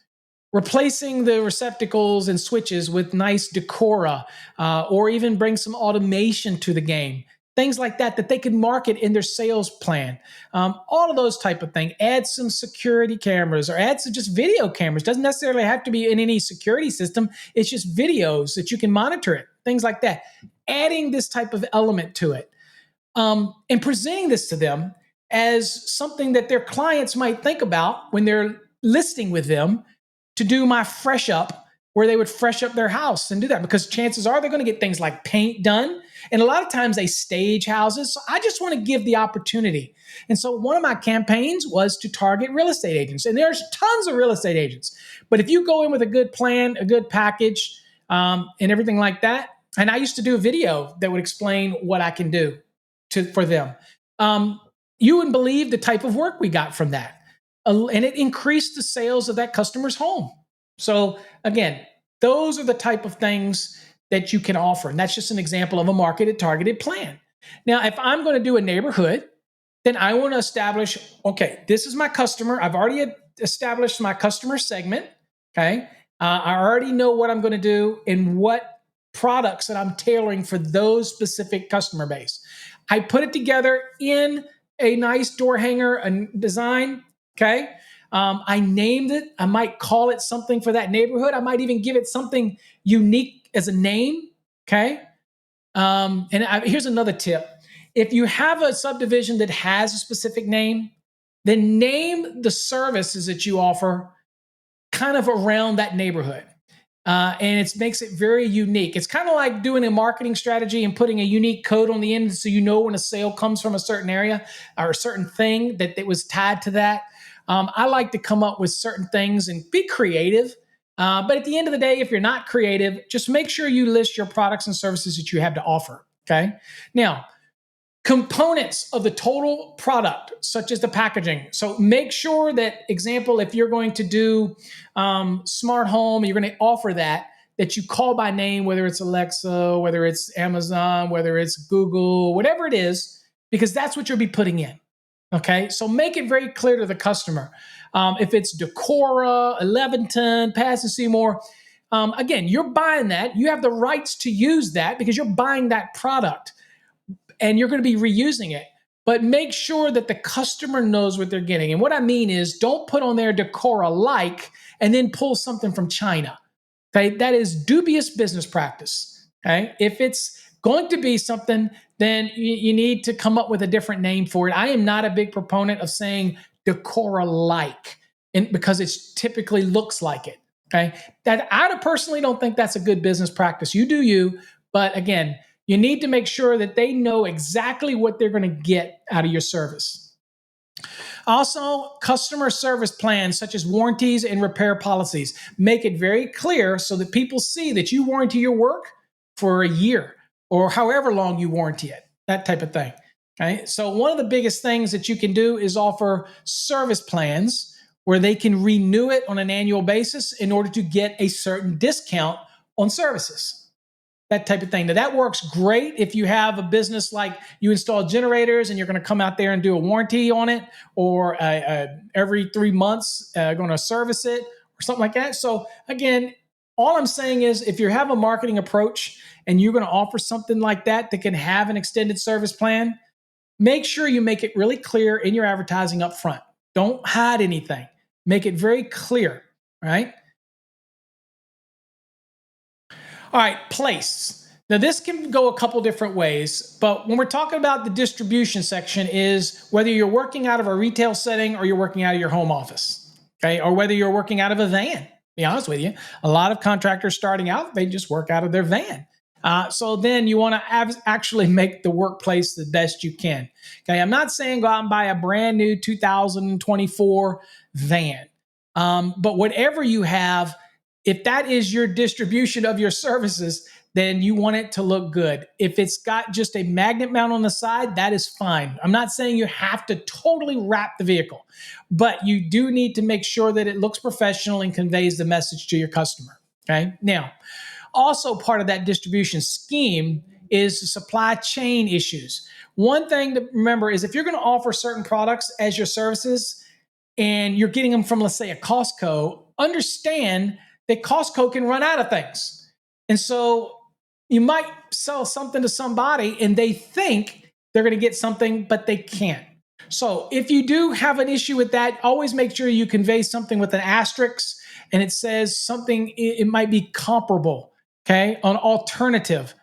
replacing the receptacles and switches with nice decora, or even bring some automation to the game. Things like that they could market in their sales plan. All of those type of things. Add some security cameras or add some just video cameras. Doesn't necessarily have to be in any security system. It's just videos that you can monitor it. Things like that. Adding this type of element to it. And presenting this to them as something that their clients might think about when they're listing with them to do my fresh up, where they would fresh up their house and do that, because chances are they're going to get things like paint done. And a lot of times they stage houses. So I just want to give the opportunity. And so one of my campaigns was to target real estate agents. And there's tons of real estate agents. But if you go in with a good plan, a good package, and everything like that, and I used to do a video that would explain what I can do for them. You wouldn't believe the type of work we got from that. And it increased the sales of that customer's home. So again, those are the type of things that you can offer. And that's just an example of a marketed, targeted plan. Now, if I'm going to do a neighborhood, then I want to establish, okay, this is my customer. I've already established my customer segment. Okay. I already know what I'm going to do and what products that I'm tailoring for those specific customer base. I put it together in a nice door hanger and design. Okay. I named it. I might call it something for that neighborhood. I might even give it something unique as a name. Okay. Here's another tip. If you have a subdivision that has a specific name, then name the services that you offer kind of around that neighborhood. And it makes it very unique. It's kind of like doing a marketing strategy and putting a unique code on the end so you know when a sale comes from a certain area or a certain thing that was tied to that. I like to come up with certain things and be creative. But at the end of the day, if you're not creative, just make sure you list your products and services that you have to offer. Okay. Now, components of the total product, such as the packaging. So make sure that, example, if you're going to do smart home, you're going to offer that you call by name, whether it's Alexa, whether it's Amazon, whether it's Google, whatever it is, because that's what you'll be putting in. Okay, so make it very clear to the customer. If it's Decora, 11ton, Pass and Seymour, again, you're buying that. You have the rights to use that because you're buying that product and you're going to be reusing it. But make sure that the customer knows what they're getting. And what I mean is don't put on there Decora like and then pull something from China. Okay, that is dubious business practice. Okay, if it's going to be something, then you need to come up with a different name for it. I am not a big proponent of saying Decora-like, because it typically looks like it. Okay, that I personally don't think that's a good business practice. You do you, but again, you need to make sure that they know exactly what they're going to get out of your service. Also, customer service plans such as warranties and repair policies. Make it very clear so that people see that you warranty your work for a year or however long you warranty it, that type of thing. Okay? So one of the biggest things that you can do is offer service plans where they can renew it on an annual basis in order to get a certain discount on services. That type of thing. Now, that works great if you have a business like you install generators and you're going to come out there and do a warranty on it, or every 3 months going to service it or something like that. So again, all I'm saying is if you have a marketing approach and you're going to offer something like that can have an extended service plan, make sure you make it really clear in your advertising up front. Don't hide anything. Make it very clear, right? All right, place. Now this can go a couple different ways, but when we're talking about the distribution section is whether you're working out of a retail setting or you're working out of your home office, okay? Or whether you're working out of a van. To be honest with you, a lot of contractors starting out, they just work out of their van. So then you want to actually make the workplace the best you can. Okay, I'm not saying go out and buy a brand new 2024 van, but whatever you have, if that is your distribution of your services, then you want it to look good. If it's got just a magnet mount on the side, that is fine. I'm not saying you have to totally wrap the vehicle, but you do need to make sure that it looks professional and conveys the message to your customer. Okay. Now, also part of that distribution scheme is supply chain issues. One thing to remember is if you're going to offer certain products as your services and you're getting them from, let's say, a Costco, understand that Costco can run out of things. And so you might sell something to somebody and they think they're going to get something, but they can't. So if you do have an issue with that, always make sure you convey something with an asterisk and it says something, it might be comparable, okay, an alternative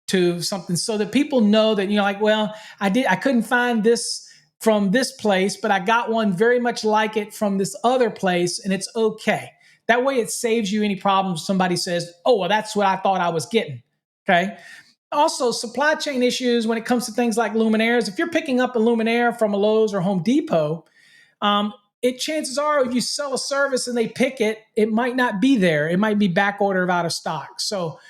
to something so that people know that, like, well, I couldn't find this from this place, but I got one very much like it from this other place and it's okay. That way it saves you any problems. Somebody says, oh, well, that's what I thought I was getting. Okay. Also, supply chain issues when it comes to things like luminaires. If you're picking up a luminaire from a Lowe's or Home Depot, chances are if you sell a service and they pick it, it might not be there. It might be back order out of stock. So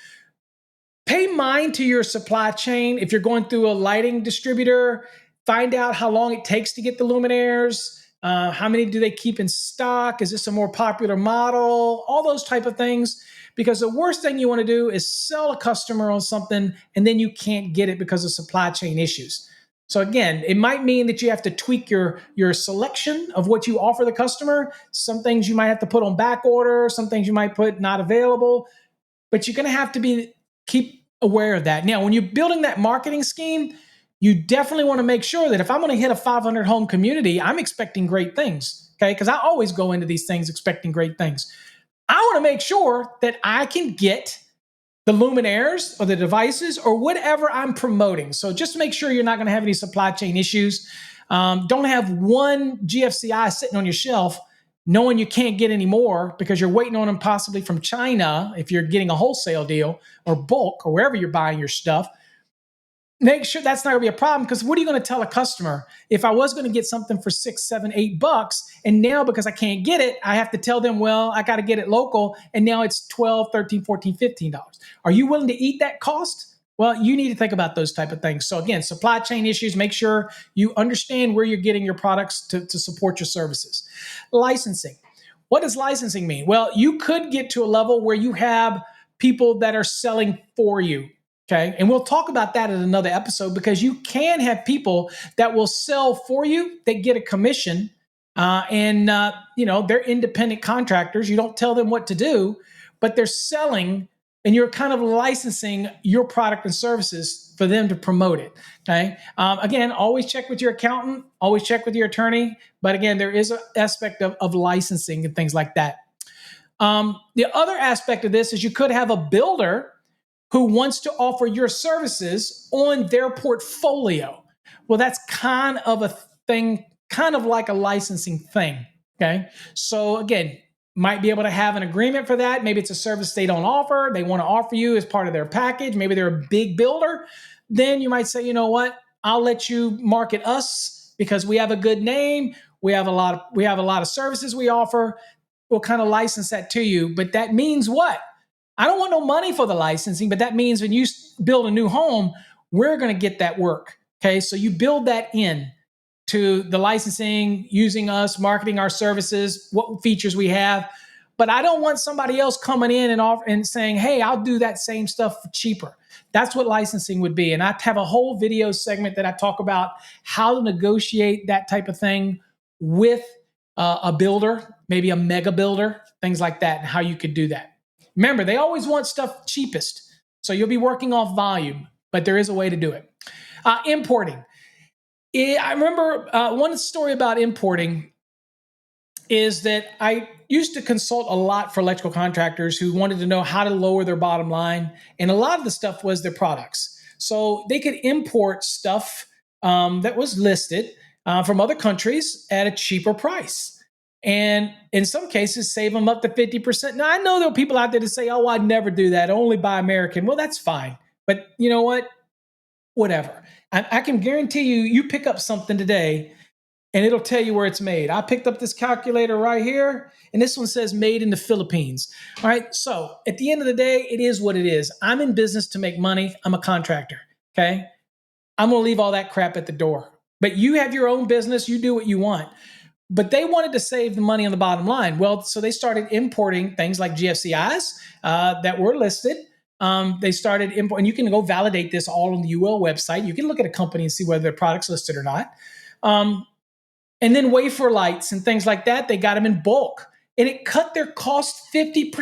pay mind to your supply chain. If you're going through a lighting distributor, find out how long it takes to get the luminaires. How many do they keep in stock? Is this a more popular model? All those type of things. Because the worst thing you want to do is sell a customer on something and then you can't get it because of supply chain issues. So again, it might mean that you have to tweak your selection of what you offer the customer. Some things you might have to put on back order. Some things you might put not available. But you're going to have to keep aware of that. Now, when you're building that marketing scheme, you definitely want to make sure that if I'm going to hit a 500 home community, I'm expecting great things. Okay. Because I always go into these things expecting great things. I want to make sure that I can get the luminaires or the devices or whatever I'm promoting. So just make sure you're not going to have any supply chain issues. Don't have one GFCI sitting on your shelf knowing you can't get any more because you're waiting on them possibly from China if you're getting a wholesale deal or bulk or wherever you're buying your stuff. Make sure that's not going to be a problem because what are you going to tell a customer if I was going to get something for $6, $7, $8 and now because I can't get it, I have to tell them, well, I got to get it local and now it's $12, $13, $14, $15. Are you willing to eat that cost? Well, you need to think about those type of things. So again, supply chain issues, make sure you understand where you're getting your products to support your services. Licensing. What does licensing mean? Well, you could get to a level where you have people that are selling for you. Okay. And we'll talk about that in another episode because you can have people that will sell for you. They get a commission they're independent contractors. You don't tell them what to do, but they're selling and you're kind of licensing your product and services for them to promote it. Okay. Again, always check with your accountant, always check with your attorney. But again, there is an aspect of licensing and things like that. The other aspect of this is you could have a builder who wants to offer your services on their portfolio. Well, that's kind of a thing, kind of like a licensing thing. Okay. So again, might be able to have an agreement for that. Maybe it's a service they don't offer. They want to offer you as part of their package. Maybe they're a big builder. Then you might say, you know what? I'll let you market us because we have a good name. We have a lot of services we offer. We'll kind of license that to you. But that means what? I don't want no money for the licensing, but that means when you build a new home, we're going to get that work. Okay. So you build that in to the licensing, using us, marketing our services, what features we have. But I don't want somebody else coming in and saying, hey, I'll do that same stuff for cheaper. That's what licensing would be. And I have a whole video segment that I talk about how to negotiate that type of thing with a builder, maybe a mega builder, things like that, and how you could do that. Remember, they always want stuff cheapest. So you'll be working off volume, but there is a way to do it. Importing. I remember one story about importing. is that I used to consult a lot for electrical contractors who wanted to know how to lower their bottom line. And a lot of the stuff was their products. So they could import stuff that was listed from other countries at a cheaper price. And in some cases, save them up to 50%. Now, I know there are people out there that say, oh, I'd never do that, only buy American. Well, that's fine. But you know what? Whatever. I can guarantee you, you pick up something today and it'll tell you where it's made. I picked up this calculator right here, and this one says made in the Philippines. All right. So at the end of the day, it is what it is. I'm in business to make money. I'm a contractor. Okay. I'm going to leave all that crap at the door. But you have your own business. You do what you want. But they wanted to save the money on the bottom line. Well, so they started importing things like GFCIs that were listed. They started importing, and you can go validate this all on the UL website. You can look at a company and see whether their product's listed or not. And then wafer lights and things like that, they got them in bulk. And it cut their cost 50%.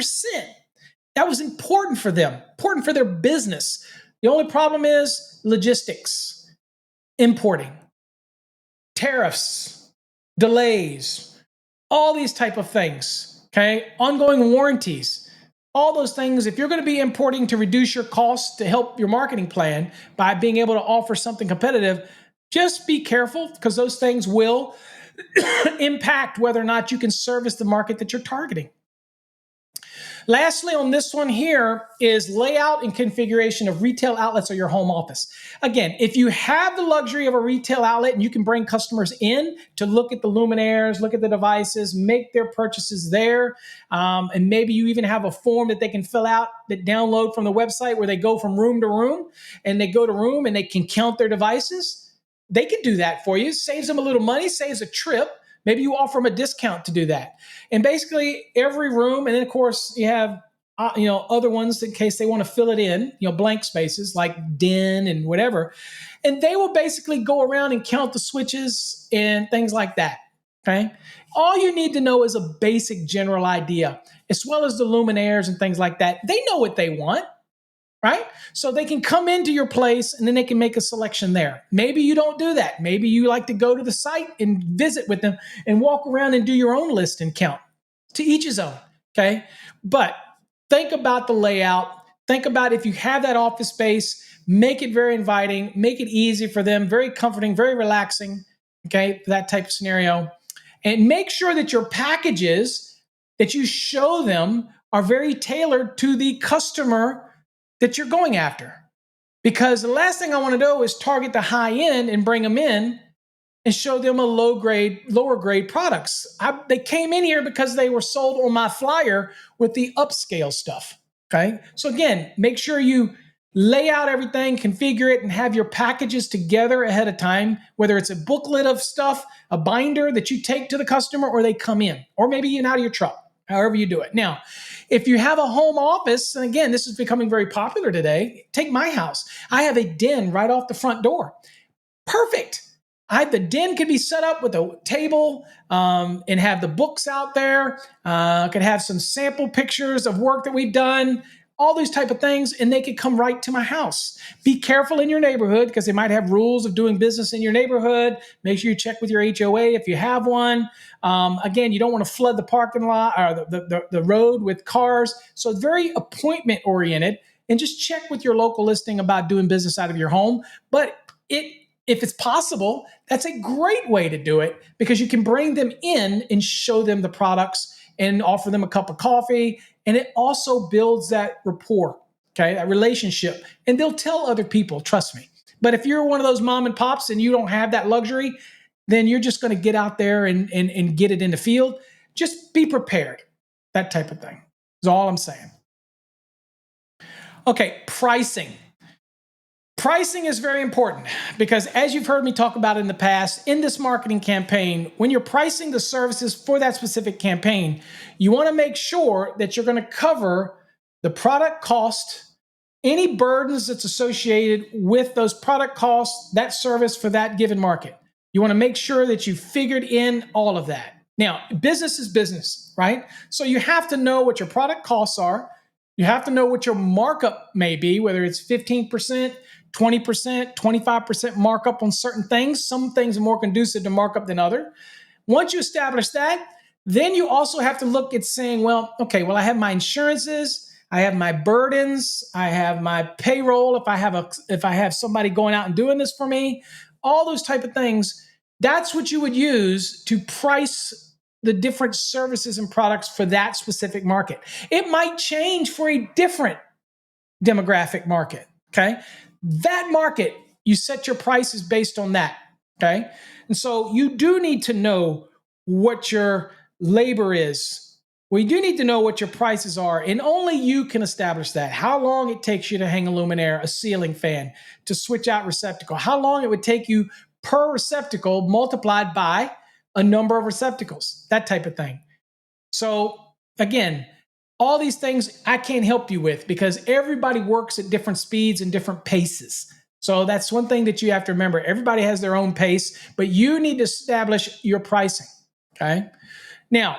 That was important for them, important for their business. The only problem is logistics, importing, tariffs, delays, all these type of things, okay? Ongoing warranties, all those things. If you're going to be importing to reduce your costs to help your marketing plan by being able to offer something competitive, just be careful because those things will impact whether or not you can service the market that you're targeting. Lastly, on this one here is layout and configuration of retail outlets or your home office. Again, if you have the luxury of a retail outlet and you can bring customers in to look at the luminaires, look at the devices, make their purchases there, and maybe you even have a form that they can fill out that download from the website where they go from room to room and they go to room and they can count their devices, they can do that for you. Saves them a little money, saves a trip. Maybe you offer them a discount to do that. And basically every room, and then of course you have other ones in case they want to fill it in, blank spaces like den and whatever. And they will basically go around and count the switches and things like that. Okay. All you need to know is a basic general idea, as well as the luminaires and things like that. They know what they want. Right? So they can come into your place and then they can make a selection there. Maybe you don't do that. Maybe you like to go to the site and visit with them and walk around and do your own list and count. To each his own. Okay. But think about the layout. Think about if you have that office space, make it very inviting, make it easy for them, very comforting, very relaxing. Okay. That type of scenario. And make sure that your packages that you show them are very tailored to the customer that you're going after. Because the last thing I want to do is target the high end and bring them in and show them a lower grade products. They came in here because they were sold on my flyer with the upscale stuff. Okay. So again, make sure you lay out everything, configure it, and have your packages together ahead of time, whether it's a booklet of stuff, a binder that you take to the customer, or they come in, or maybe even out of your truck. However you do it. Now, if you have a home office, and again, this is becoming very popular today, take my house. I have a den right off the front door. Perfect. The den could be set up with a table and have the books out there. Could have some sample pictures of work that we've done, all these type of things, and they could come right to my house. Be careful in your neighborhood because they might have rules of doing business in your neighborhood. Make sure you check with your HOA if you have one. Again, you don't want to flood the parking lot or the road with cars. So it's very appointment oriented, and just check with your local listing about doing business out of your home. But if it's possible, that's a great way to do it because you can bring them in and show them the products and offer them a cup of coffee. And it also builds that rapport, okay, that relationship. And they'll tell other people, trust me. But if you're one of those mom and pops and you don't have that luxury, then you're just going to get out there and get it in the field. Just be prepared. That type of thing is all I'm saying. Okay, pricing. Pricing is very important because as you've heard me talk about in the past, in this marketing campaign, when you're pricing the services for that specific campaign, you want to make sure that you're going to cover the product cost, any burdens that's associated with those product costs, that service for that given market. You want to make sure that you figured in all of that. Now, business is business, right? So you have to know what your product costs are. You have to know what your markup may be, whether it's 15%, 20%, 25% markup on certain things. Some things are more conducive to markup than other. Once you establish that, Then you also have to look at saying, well, okay, well, I have my insurances, I have my burdens, I have my payroll if I have somebody going out and doing this for me, all those type of things. That's what you would use to price the different services and products for that specific market. It might change for a different demographic market. Okay. That market, you set your prices based on that. Okay. And so you do need to know what your labor is. We do need to know what your prices are, and only you can establish that. How long it takes you to hang a luminaire, a ceiling fan, to switch out receptacle, how long it would take you per receptacle multiplied by a number of receptacles, that type of thing. So again, all these things I can't help you with because everybody works at different speeds and different paces. So that's one thing that you have to remember. Everybody has their own pace, but you need to establish your pricing. Okay. Now,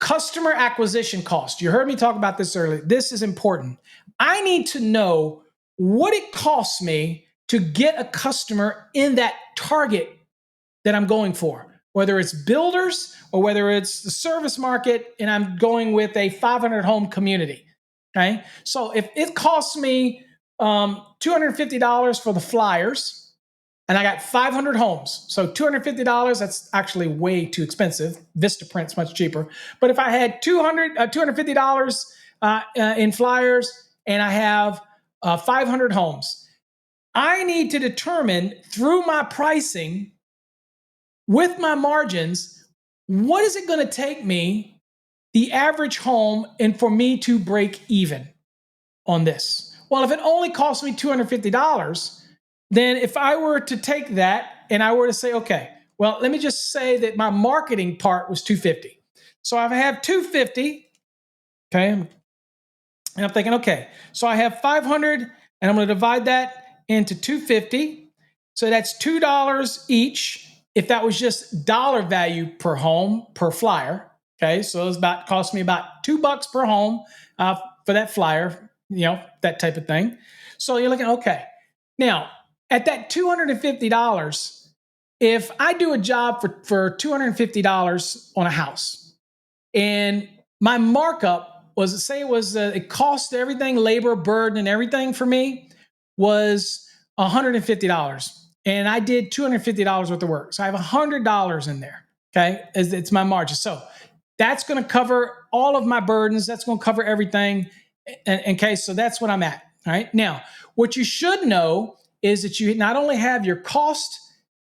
customer acquisition cost. You heard me talk about this earlier. This is important. I need to know what it costs me to get a customer in that target that I'm going for, whether it's builders or whether it's the service market and I'm going with a 500 home community. Okay. So if it costs me $250 for the flyers, and I got 500 homes, so $250, that's actually way too expensive. Vistaprint's much cheaper. But if I had $250 in flyers and I have 500 homes, I need to determine through my pricing with my margins, what is it going to take me, the average home, and for me to break even on this? Well, if it only costs me $250, then if I were to take that and I were to say, okay, well, let me just say that my marketing part was $250. So if I have $250, okay, and I'm thinking, okay, so I have 500 and I'm going to divide that into $250. So that's $2 each. If that was just dollar value per home per flyer, okay, so it's about cost me about $2 per home for that flyer, that type of thing. So you're looking, okay, now at that $250, if I do a job for $250 on a house, and my markup was, say it cost everything, labor, burden, and everything for me was $150. And I did $250 worth of work. So I have $100 in there. Okay. It's my margin. So that's going to cover all of my burdens. That's going to cover everything. Okay. So that's what I'm at. All right. Now, what you should know is that you not only have your cost,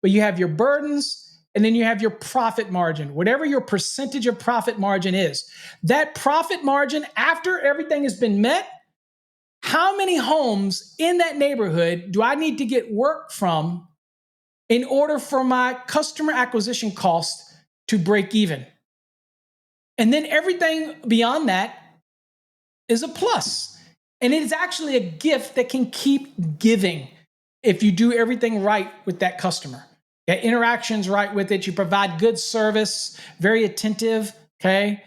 but you have your burdens, and then you have your profit margin, whatever your percentage of profit margin is. That profit margin, after everything has been met, how many homes in that neighborhood do I need to get work from in order for my customer acquisition cost to break even? And then everything beyond that is a plus. And it is actually a gift that can keep giving if you do everything right with that customer. Okay? Interactions right with it. You provide good service, very attentive, okay?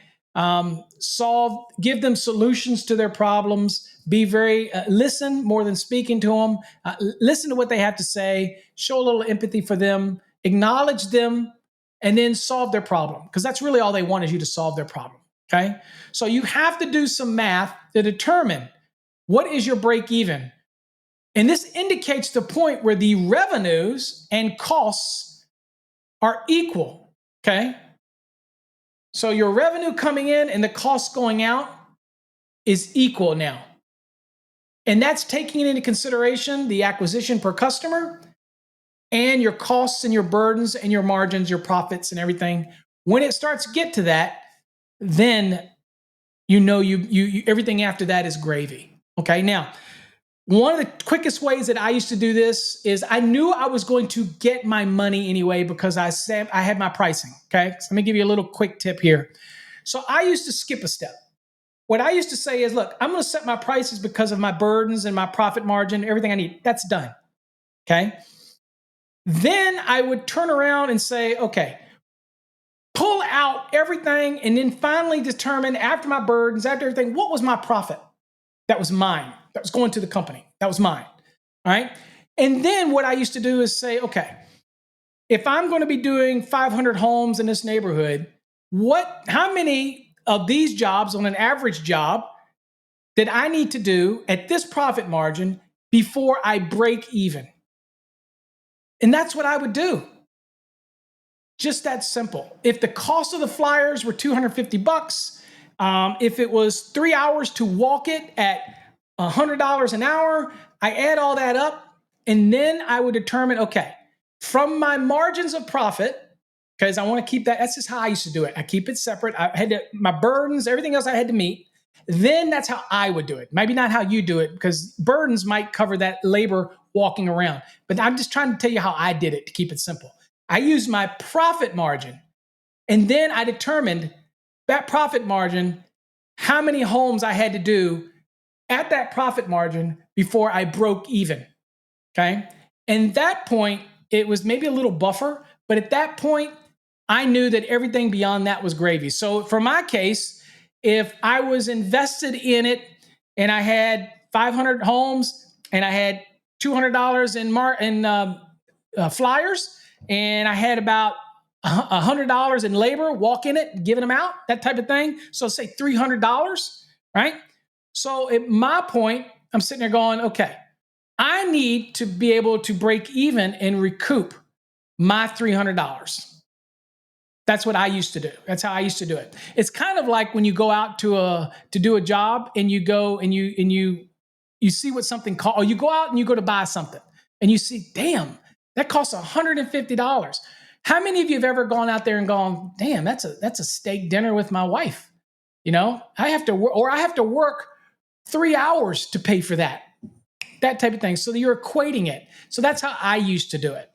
Give them solutions to their problems, be very, listen more than speaking to them, listen to what they have to say, show a little empathy for them, acknowledge them, and then solve their problem. Because that's really all they want, is you to solve their problem, okay? So you have to do some math to determine what is your break even. And this indicates the point where the revenues and costs are equal, okay? So your revenue coming in and the cost going out is equal now. And that's taking into consideration the acquisition per customer and your costs and your burdens and your margins, your profits and everything. When it starts to get to that, then you everything after that is gravy. Okay, now, one of the quickest ways that I used to do this is I knew I was going to get my money anyway because I had my pricing. Okay, so let me give you a little quick tip here. So I used to skip a step. What I used to say is, look, I'm going to set my prices because of my burdens and my profit margin, everything I need. That's done. Okay. Then I would turn around and say, okay, pull out everything and then finally determine, after my burdens, after everything, what was my profit? That was mine. That was going to the company. That was mine. All right. And then what I used to do is say, okay, if I'm going to be doing 500 homes in this neighborhood, how many of these jobs on an average job that I need to do at this profit margin before I break even? And that's what I would do. Just that simple. If the cost of the flyers were $250, if it was 3 hours to walk it at $100 an hour, I add all that up, and then I would determine, okay, from my margins of profit, because I want to keep that. That's just how I used to do it. I keep it separate. I had to, my burdens, everything else I had to meet. Then that's how I would do it. Maybe not how you do it, because burdens might cover that labor walking around. But I'm just trying to tell you how I did it to keep it simple. I used my profit margin, and then I determined that profit margin, how many homes I had to do at that profit margin before I broke even. Okay. And that point, it was maybe a little buffer, but at that point, I knew that everything beyond that was gravy. So for my case, if I was invested in it and I had 500 homes and I had $200 in flyers, and I had about $100 in labor, walk in it, giving them out, that type of thing. So say $300, right? So at my point, I'm sitting there going, okay, I need to be able to break even and recoup my $300. That's what I used to do. That's how I used to do it. It's kind of like when you go out to do a job, and you go and you see what something costs, or you go out and you go to buy something and you see, damn, that costs $150. How many of you have ever gone out there and gone, damn, that's a steak dinner with my wife? You know, I have to work 3 hours to pay for that type of thing. So you're equating it. So that's how I used to do it.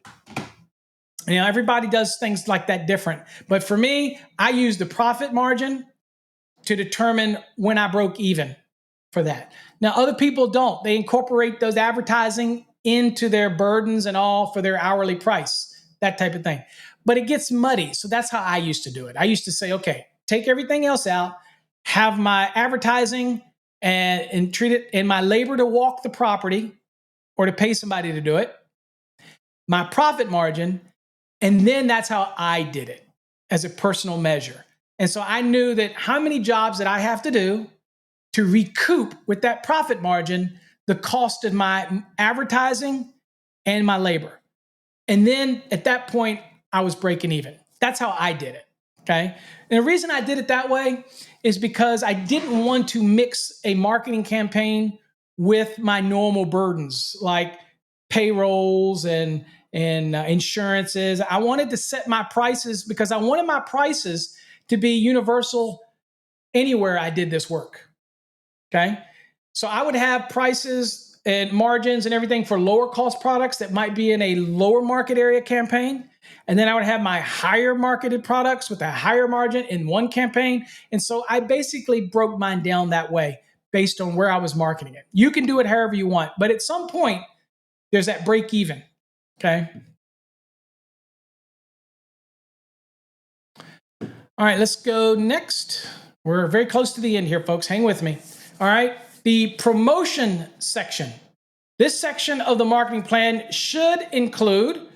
You know, everybody does things like that different. But for me, I use the profit margin to determine when I broke even for that. Now, other people don't. They incorporate those advertising into their burdens and all for their hourly price, that type of thing. But it gets muddy. So that's how I used to do it. I used to say, okay, take everything else out, have my advertising and treat it in my labor to walk the property or to pay somebody to do it, my profit margin, and then that's how I did it as a personal measure. And so I knew that how many jobs that I have to do to recoup with that profit margin the cost of my advertising and my labor. And then at that point, I was breaking even. That's how I did it. Okay. And the reason I did it that way is because I didn't want to mix a marketing campaign with my normal burdens like payrolls and insurances. I wanted to set my prices because I wanted my prices to be universal anywhere I did this work. Okay. So I would have prices and margins and everything for lower cost products that might be in a lower market area campaign. And then I would have my higher marketed products with a higher margin in one campaign. And so I basically broke mine down that way based on where I was marketing it. You can do it however you want, but at some point, there's that break even. Okay. All right, let's go next. We're very close to the end here, folks. Hang with me. All right. The promotion section. This section of the marketing plan should include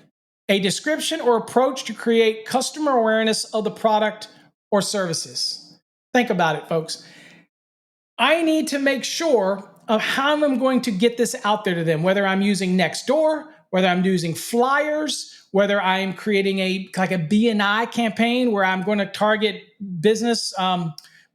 a description or approach to create customer awareness of the product or services. Think about it, folks. I need to make sure of how I'm going to get this out there to them, whether I'm using Nextdoor, whether I'm using flyers, whether I'm creating a BNI campaign where I'm going to target business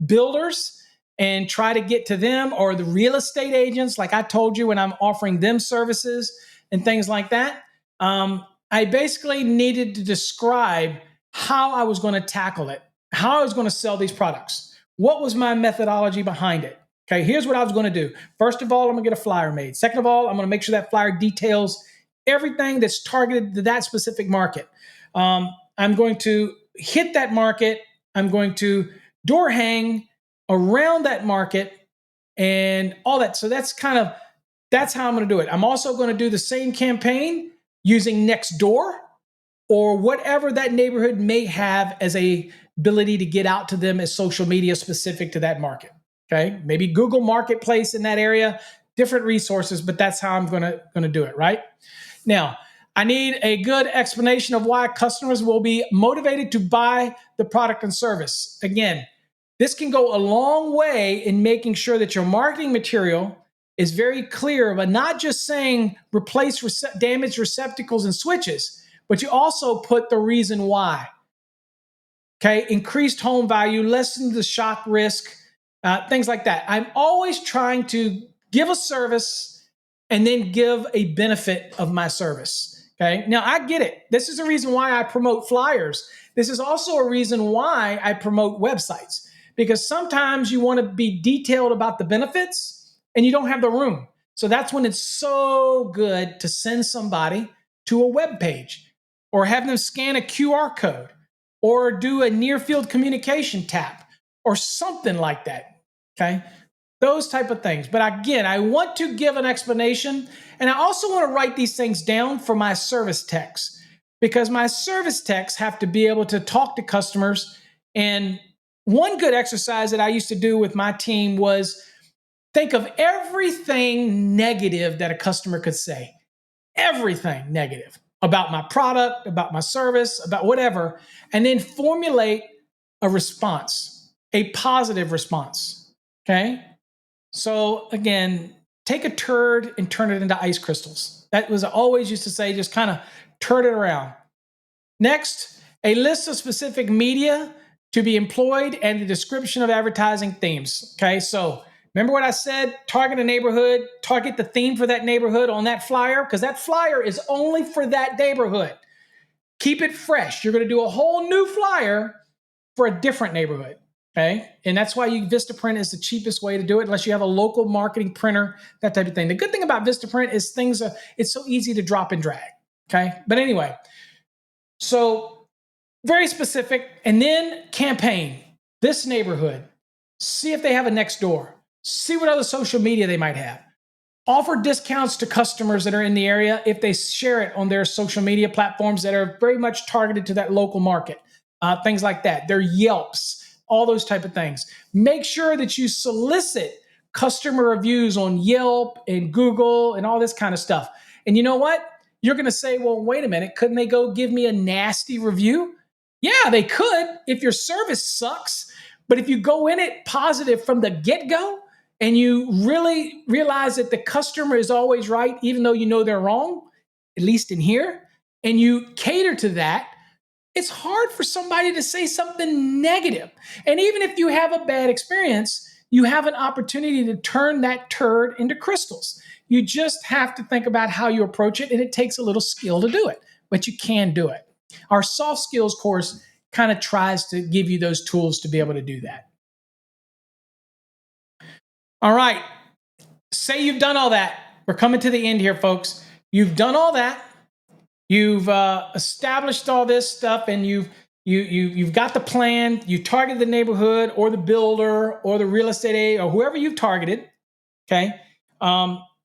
builders and try to get to them, or the real estate agents, like I told you, when I'm offering them services and things like that. I basically needed to describe how I was going to tackle it, how I was going to sell these products. What was my methodology behind it? Okay, here's what I was going to do. First of all, I'm going to get a flyer made. Second of all, I'm going to make sure that flyer details everything that's targeted to that specific market. I'm going to hit that market. I'm going to door hang around that market and all that. So that's how I'm going to do it. I'm also going to do the same campaign using Nextdoor or whatever that neighborhood may have as a ability to get out to them as social media specific to that market. Okay, maybe Google Marketplace in that area, different resources, but that's how I'm going to do it. Right now, I need a good explanation of why customers will be motivated to buy the product and service. Again, this can go a long way in making sure that your marketing material is very clear, but not just saying replace damaged receptacles and switches, but you also put the reason why. Okay, increased home value, lessen the shock risk, things like that. I'm always trying to give a service and then give a benefit of my service. Okay, now I get it. This is the reason why I promote flyers. This is also a reason why I promote websites, because sometimes you want to be detailed about the benefits and you don't have the room. So that's when it's so good to send somebody to a web page or have them scan a QR code or do a near field communication tap or something like that. Okay, those type of things. But again, I want to give an explanation, and I also want to write these things down for my service techs, because my service techs have to be able to talk to customers. And one good exercise that I used to do with my team was think of everything negative that a customer could say, everything negative about my product, about my service, about whatever, and then formulate a response, a positive response. Okay. So again, take a turd and turn it into ice crystals. That was I always used to say, just kind of turn it around. Next, a list of specific media to be employed and the description of advertising themes. Okay, so remember what I said? Target a neighborhood, target the theme for that neighborhood on that flyer, because that flyer is only for that neighborhood. Keep it fresh. You're going to do a whole new flyer for a different neighborhood. Okay, and that's why Vistaprint is the cheapest way to do it, unless you have a local marketing printer, that type of thing. The good thing about Vistaprint is it's so easy to drop and drag. Okay, but anyway, so very specific, and then campaign this neighborhood. See if they have a next door. See what other social media they might have. Offer discounts to customers that are in the area if they share it on their social media platforms that are very much targeted to that local market. Things like that. Their Yelps, all those type of things. Make sure that you solicit customer reviews on Yelp and Google and all this kind of stuff. And you know what? You're going to say, well, wait a minute. Couldn't they go give me a nasty review? Yeah, they could if your service sucks. But if you go in it positive from the get-go and you really realize that the customer is always right, even though you know they're wrong, at least in here, and you cater to that, it's hard for somebody to say something negative. And even if you have a bad experience, you have an opportunity to turn that turd into crystals. You just have to think about how you approach it, and it takes a little skill to do it, but you can do it. Our soft skills course kind of tries to give you those tools to be able to do that. All right. Say you've done all that. We're coming to the end here, folks. You've done all that. You've established all this stuff, and you've got the plan. You targeted the neighborhood or the builder or the real estate agent or whoever you've targeted. Okay,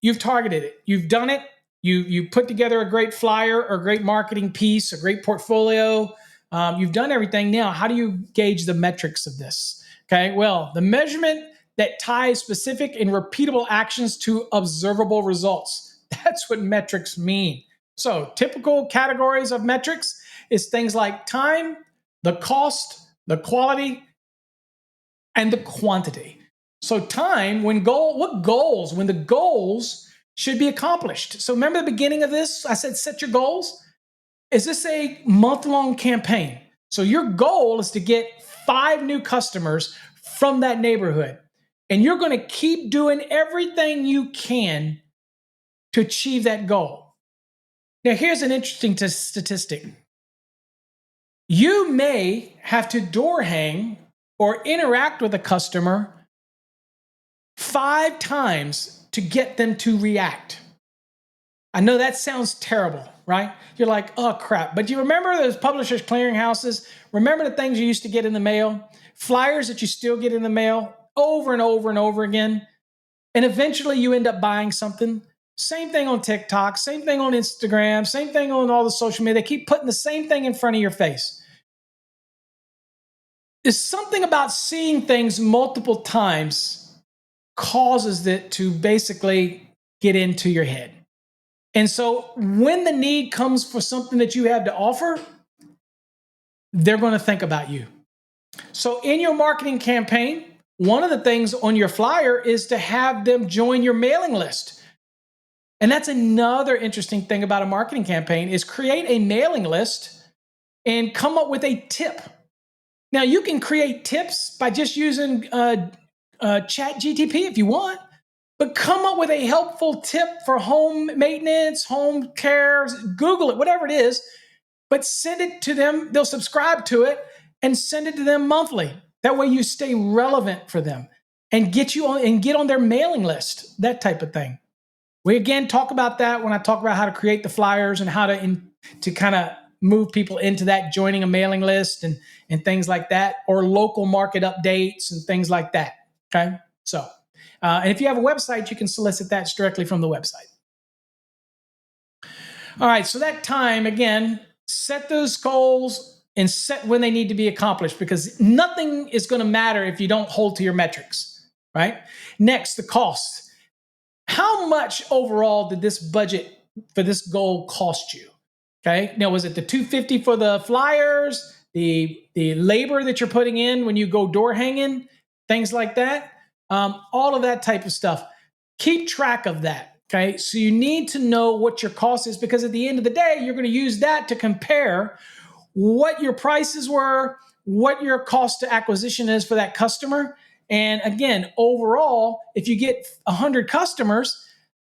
you've targeted it. You've done it. You put together a great flyer or a great marketing piece, a great portfolio. You've done everything. Now, how do you gauge the metrics of this? Okay, well, the measurement that ties specific and repeatable actions to observable results. That's what metrics mean. So typical categories of metrics is things like time, the cost, the quality, and the quantity. So time, when the goals should be accomplished. So remember the beginning of this, I said set your goals. Is this a month-long campaign? So your goal is to get 5 new customers from that neighborhood. And you're going to keep doing everything you can to achieve that goal. Now, here's an interesting statistic. You may have to door hang or interact with a customer 5 times to get them to react. I know that sounds terrible, right? You're like, oh, crap. But you remember those publishers' clearinghouses? Remember the things you used to get in the mail? Flyers that you still get in the mail over and over and over again. And eventually you end up buying something. Same thing on TikTok, same thing on Instagram, same thing on all the social media. They keep putting the same thing in front of your face. There's something about seeing things multiple times causes it to basically get into your head. And so when the need comes for something that you have to offer, they're going to think about you. So in your marketing campaign, one of the things on your flyer is to have them join your mailing list. And that's another interesting thing about a marketing campaign is create a mailing list and come up with a tip. Now, you can create tips by just using ChatGTP if you want, but come up with a helpful tip for home maintenance, home care, Google it, whatever it is, but send it to them. They'll subscribe to it and send it to them monthly. That way you stay relevant for them and get on their mailing list, that type of thing. We again talk about that when I talk about how to create the flyers and how to kind of move people into that, joining a mailing list and things like that, or local market updates and things like that. Okay. So, and if you have a website, you can solicit that directly from the website. All right. So that time, again, set those goals and set when they need to be accomplished, because nothing is going to matter if you don't hold to your metrics, right? Next, the cost. How much overall did this budget for this goal cost you? Okay. Now, was it the $250 for the flyers, the labor that you're putting in when you go door hanging, things like that? All of that type of stuff. Keep track of that. Okay. So you need to know what your cost is, because at the end of the day, you're going to use that to compare what your prices were, what your cost to acquisition is for that customer. And again, overall, if you get 100 customers,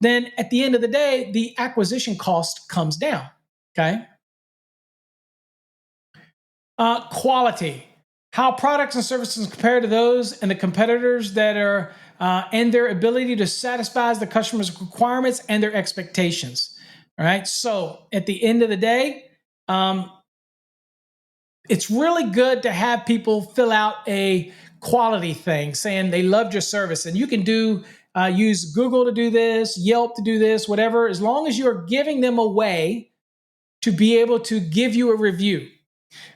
then at the end of the day, the acquisition cost comes down. Okay. Quality. How products and services compare to those and the competitors that are, and their ability to satisfy the customer's requirements and their expectations. All right. So at the end of the day, it's really good to have people fill out a quality thing saying they loved your service. And you can use Google to do this, Yelp to do this, whatever, as long as you're giving them a way to be able to give you a review.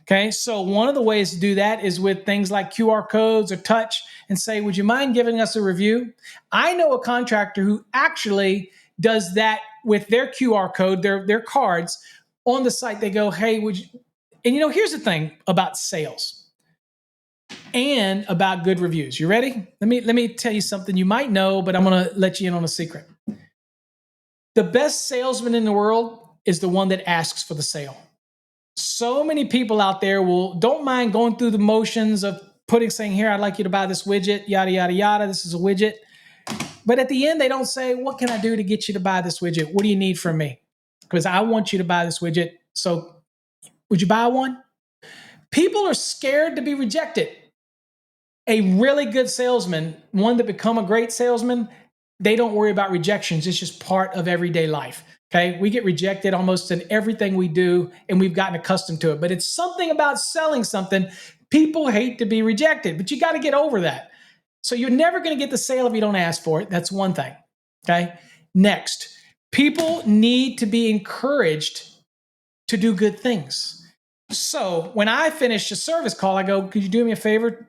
Okay, so one of the ways to do that is with things like QR codes or touch and say, would you mind giving us a review? I know a contractor who actually does that with their QR code, their cards on the site. They go, hey, would you? And here's the thing about sales and about good reviews. You ready? Let me tell you something you might know, but I'm going to let you in on a secret. The best salesman in the world is the one that asks for the sale. So many people out there don't mind going through the motions of saying, here, I'd like you to buy this widget, yada, yada, yada. This is a widget. But at the end, they don't say, what can I do to get you to buy this widget? What do you need from me? Because I want you to buy this widget. So would you buy one? People are scared to be rejected. A really good salesman, one that become a great salesman, they don't worry about rejections. It's just part of everyday life. Okay, we get rejected almost in everything we do, and we've gotten accustomed to it. But it's something about selling something. People hate to be rejected, but you got to get over that. So you're never going to get the sale if you don't ask for it. That's one thing. Okay. Next, people need to be encouraged to do good things. So when I finish a service call, I go, could you do me a favor?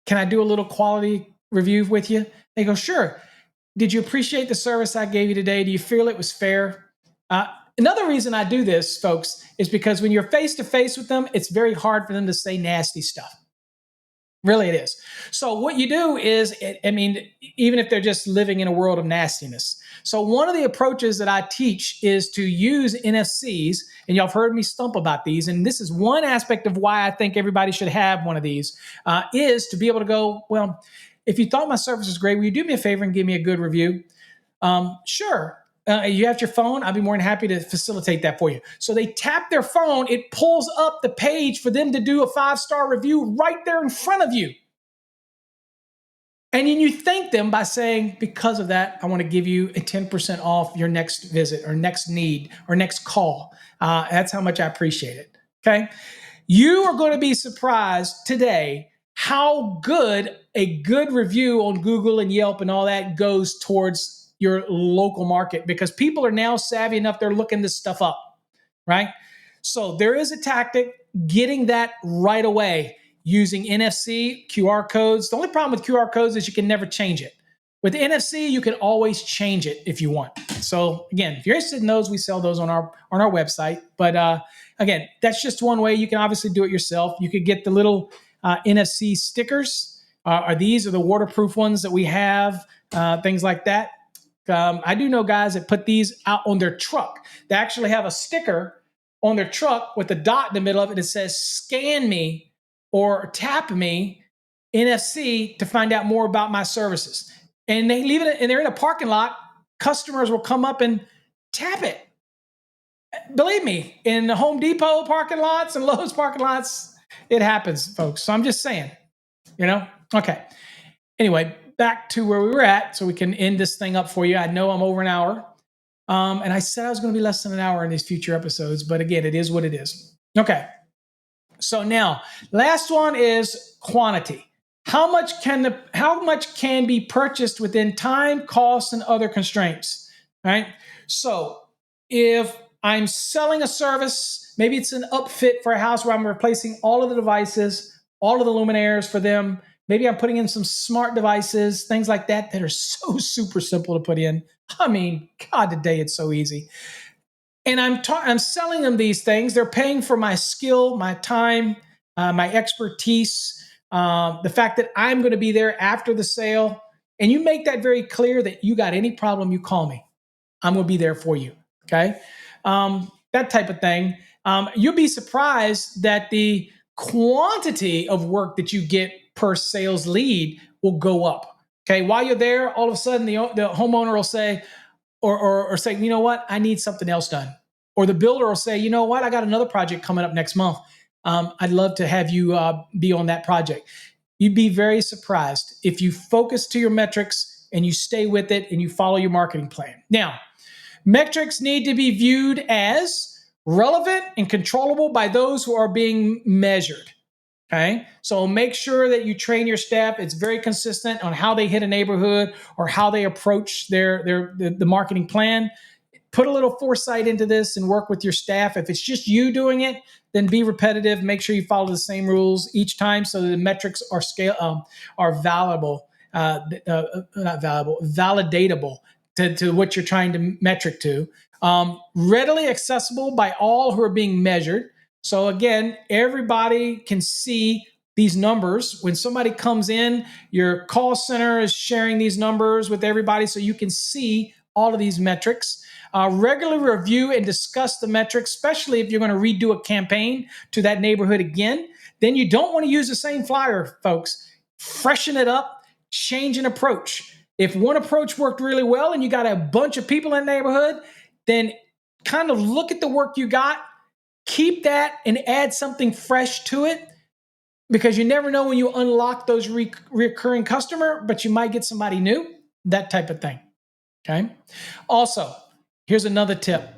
Can I do a little quality review with you? They go, sure. Did you appreciate the service I gave you today? Do you feel it was fair? Another reason I do this, folks, is because when you're face to face with them, it's very hard for them to say nasty stuff. Really, it is. So what you do is, even if they're just living in a world of nastiness. So one of the approaches that I teach is to use NFCs, and y'all have heard me stump about these, and this is one aspect of why I think everybody should have one of these, is to be able to go, well, if you thought my service was great, will you do me a favor and give me a good review? Sure. You have your phone. I'll be more than happy to facilitate that for you. So they tap their phone. It pulls up the page for them to do a 5-star review right there in front of you. And then you thank them by saying, because of that, I want to give you a 10% off your next visit or next need or next call. That's how much I appreciate it. Okay. You are going to be surprised today how good a good review on Google and Yelp and all that goes towards your local market, because people are now savvy enough, they're looking this stuff up, right? So there is a tactic, getting that right away using NFC, QR codes. The only problem with QR codes is you can never change it. With NFC, you can always change it if you want. So again, if you're interested in those, we sell those on our website. But again, that's just one way. You can obviously do it yourself. You could get the little NFC stickers. These are the waterproof ones that we have, things like that. I do know guys that put these out on their truck. They actually have a sticker on their truck with a dot in the middle of it. It says, scan me or tap me NFC to find out more about my services. And they leave it, and they're in a parking lot. Customers will come up and tap it. Believe me, in the Home Depot parking lots and Lowe's parking lots, it happens, folks. So I'm just saying, Okay. Anyway, back to where we were at so we can end this thing up for you. I know I'm over an hour. And I said I was going to be less than an hour in these future episodes. But again, it is what it is. Okay. So now, last one is quantity. How much can be purchased within time, cost, and other constraints? Right. So if I'm selling a service, maybe it's an upfit for a house where I'm replacing all of the devices, all of the luminaires for them. Maybe I'm putting in some smart devices, things like that are so super simple to put in. I mean, God, today it's so easy. And I'm selling them these things. They're paying for my skill, my time, my expertise, the fact that I'm going to be there after the sale. And you make that very clear that you got any problem, you call me. I'm going to be there for you. Okay. That type of thing. You'll be surprised that the quantity of work that you get per sales lead will go up. Okay. While you're there, all of a sudden the homeowner will say, or say, you know what, I need something else done. Or the builder will say, you know what, I got another project coming up next month. I'd love to have you be on that project. You'd be very surprised if you focus to your metrics and you stay with it and you follow your marketing plan. Now, metrics need to be viewed as relevant and controllable by those who are being measured. Okay, so make sure that you train your staff. It's very consistent on how they hit a neighborhood or how they approach the marketing plan. Put a little foresight into this and work with your staff. If it's just you doing it, then be repetitive. Make sure you follow the same rules each time so that the metrics are valuable, validatable to what you're trying to metric to. Readily accessible by all who are being measured. So again, everybody can see these numbers. When somebody comes in, your call center is sharing these numbers with everybody so you can see all of these metrics. Regularly review and discuss the metrics, especially if you're going to redo a campaign to that neighborhood again. Then you don't want to use the same flyer, folks. Freshen it up, change an approach. If one approach worked really well and you got a bunch of people in the neighborhood, then kind of look at the work you got, keep that and add something fresh to it, because you never know when you unlock those recurring customer, but you might get somebody new, that type of thing. Okay. Also, here's another tip.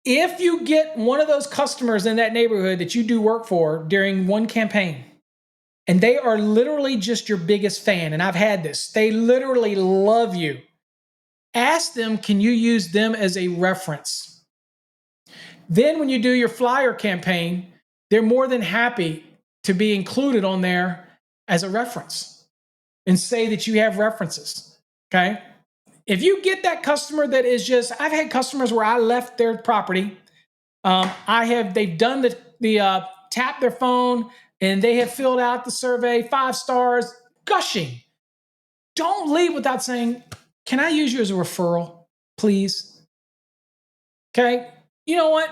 If you get one of those customers in that neighborhood that you do work for during one campaign, and they are literally just your biggest fan, and I've had this, they literally love you, ask them, can you use them as a reference? Then when you do your flyer campaign, they're more than happy to be included on there as a reference and say that you have references. Okay. If you get that customer that is just, I've had customers where I left their property. They've done the tap their phone and they have filled out the survey, 5 stars, gushing. Don't leave without saying, can I use you as a referral, please? Okay. You know what?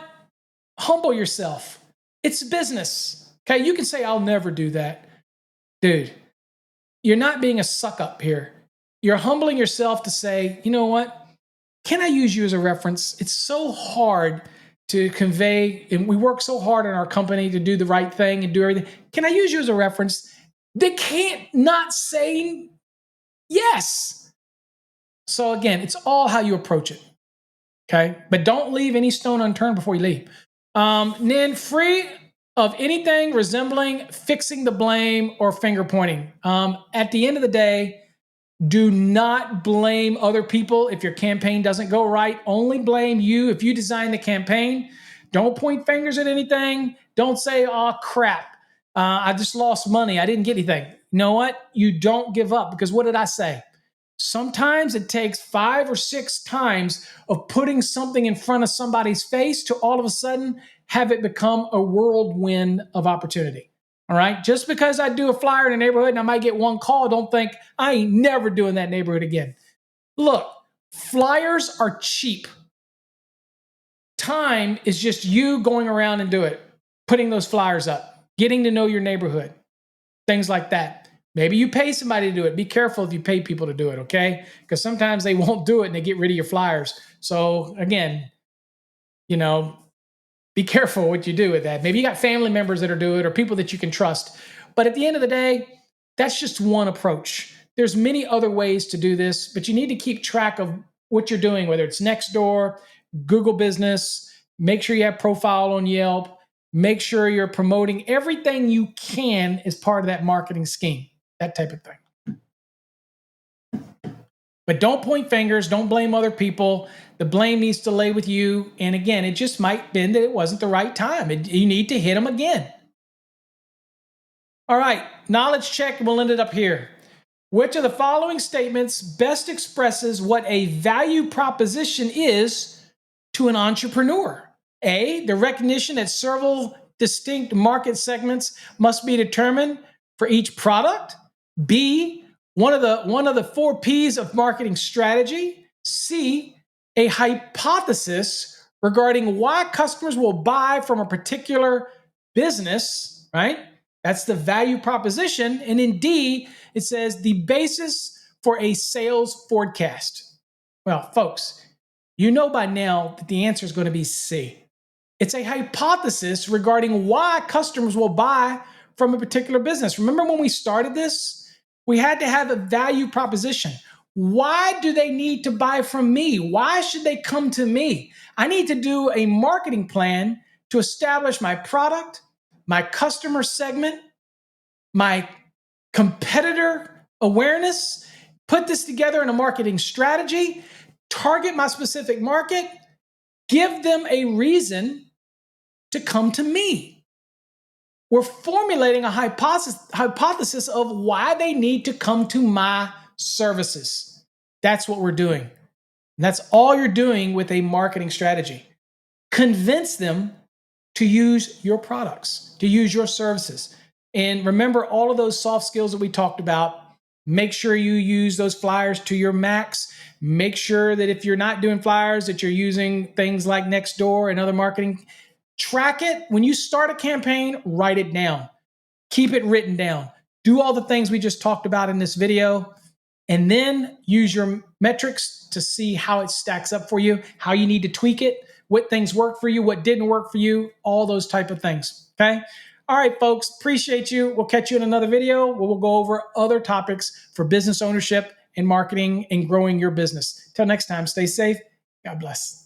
Humble yourself. It's business. Okay. You can say, I'll never do that. Dude, you're not being a suck up here. You're humbling yourself to say, you know what? Can I use you as a reference? It's so hard to convey, and we work so hard in our company to do the right thing and do everything. Can I use you as a reference? They can't not say yes. So again, it's all how you approach it. Okay. But don't leave any stone unturned before you leave. Then free of anything resembling fixing the blame or finger pointing. At the end of the day, do not blame other people if your campaign doesn't go right. Only blame you if you design the campaign. Don't point fingers at anything. Don't say, oh, crap. I just lost money. I didn't get anything. You know what? You don't give up, because what did I say? Sometimes it takes 5 or 6 times of putting something in front of somebody's face to all of a sudden have it become a whirlwind of opportunity. All right. Just because I do a flyer in a neighborhood and I might get one call, don't think I ain't never doing that neighborhood again. Look, flyers are cheap. Time is just you going around and do it, putting those flyers up, getting to know your neighborhood, things like that. Maybe you pay somebody to do it. Be careful if you pay people to do it, okay? Because sometimes they won't do it and they get rid of your flyers. So again, be careful what you do with that. Maybe you got family members that are doing it or people that you can trust. But at the end of the day, that's just one approach. There's many other ways to do this, but you need to keep track of what you're doing, whether it's Nextdoor, Google Business. Make sure you have profile on Yelp. Make sure you're promoting everything you can as part of that marketing scheme, that type of thing. But don't point fingers. Don't blame other people. The blame needs to lay with you. And again, it just might have been that it wasn't the right time. You need to hit them again. All right, knowledge check. We'll end it up here. Which of the following statements best expresses what a value proposition is to an entrepreneur? A, the recognition that several distinct market segments must be determined for each product. B, one of the 4 P's of marketing strategy. C, a hypothesis regarding why customers will buy from a particular business, right? That's the value proposition. And in D, it says the basis for a sales forecast. Well, folks, you know by now that the answer is going to be C. It's a hypothesis regarding why customers will buy from a particular business. Remember when we started this? We had to have a value proposition. Why do they need to buy from me? Why should they come to me? I need to do a marketing plan to establish my product, my customer segment, my competitor awareness, put this together in a marketing strategy, target my specific market, give them a reason to come to me. We're formulating a hypothesis of why they need to come to my services. That's what we're doing. And that's all you're doing with a marketing strategy. Convince them to use your products, to use your services. And remember all of those soft skills that we talked about. Make sure you use those flyers to your max. Make sure that if you're not doing flyers, that you're using things like Nextdoor and other marketing. Track it. When you start a campaign, write it down. Keep it written down. Do all the things we just talked about in this video. And then use your metrics to see how it stacks up for you, how you need to tweak it, what things work for you, what didn't work for you, all those type of things, okay? All right, folks, appreciate you. We'll catch you in another video where we'll go over other topics for business ownership and marketing and growing your business. Till next time, stay safe. God bless.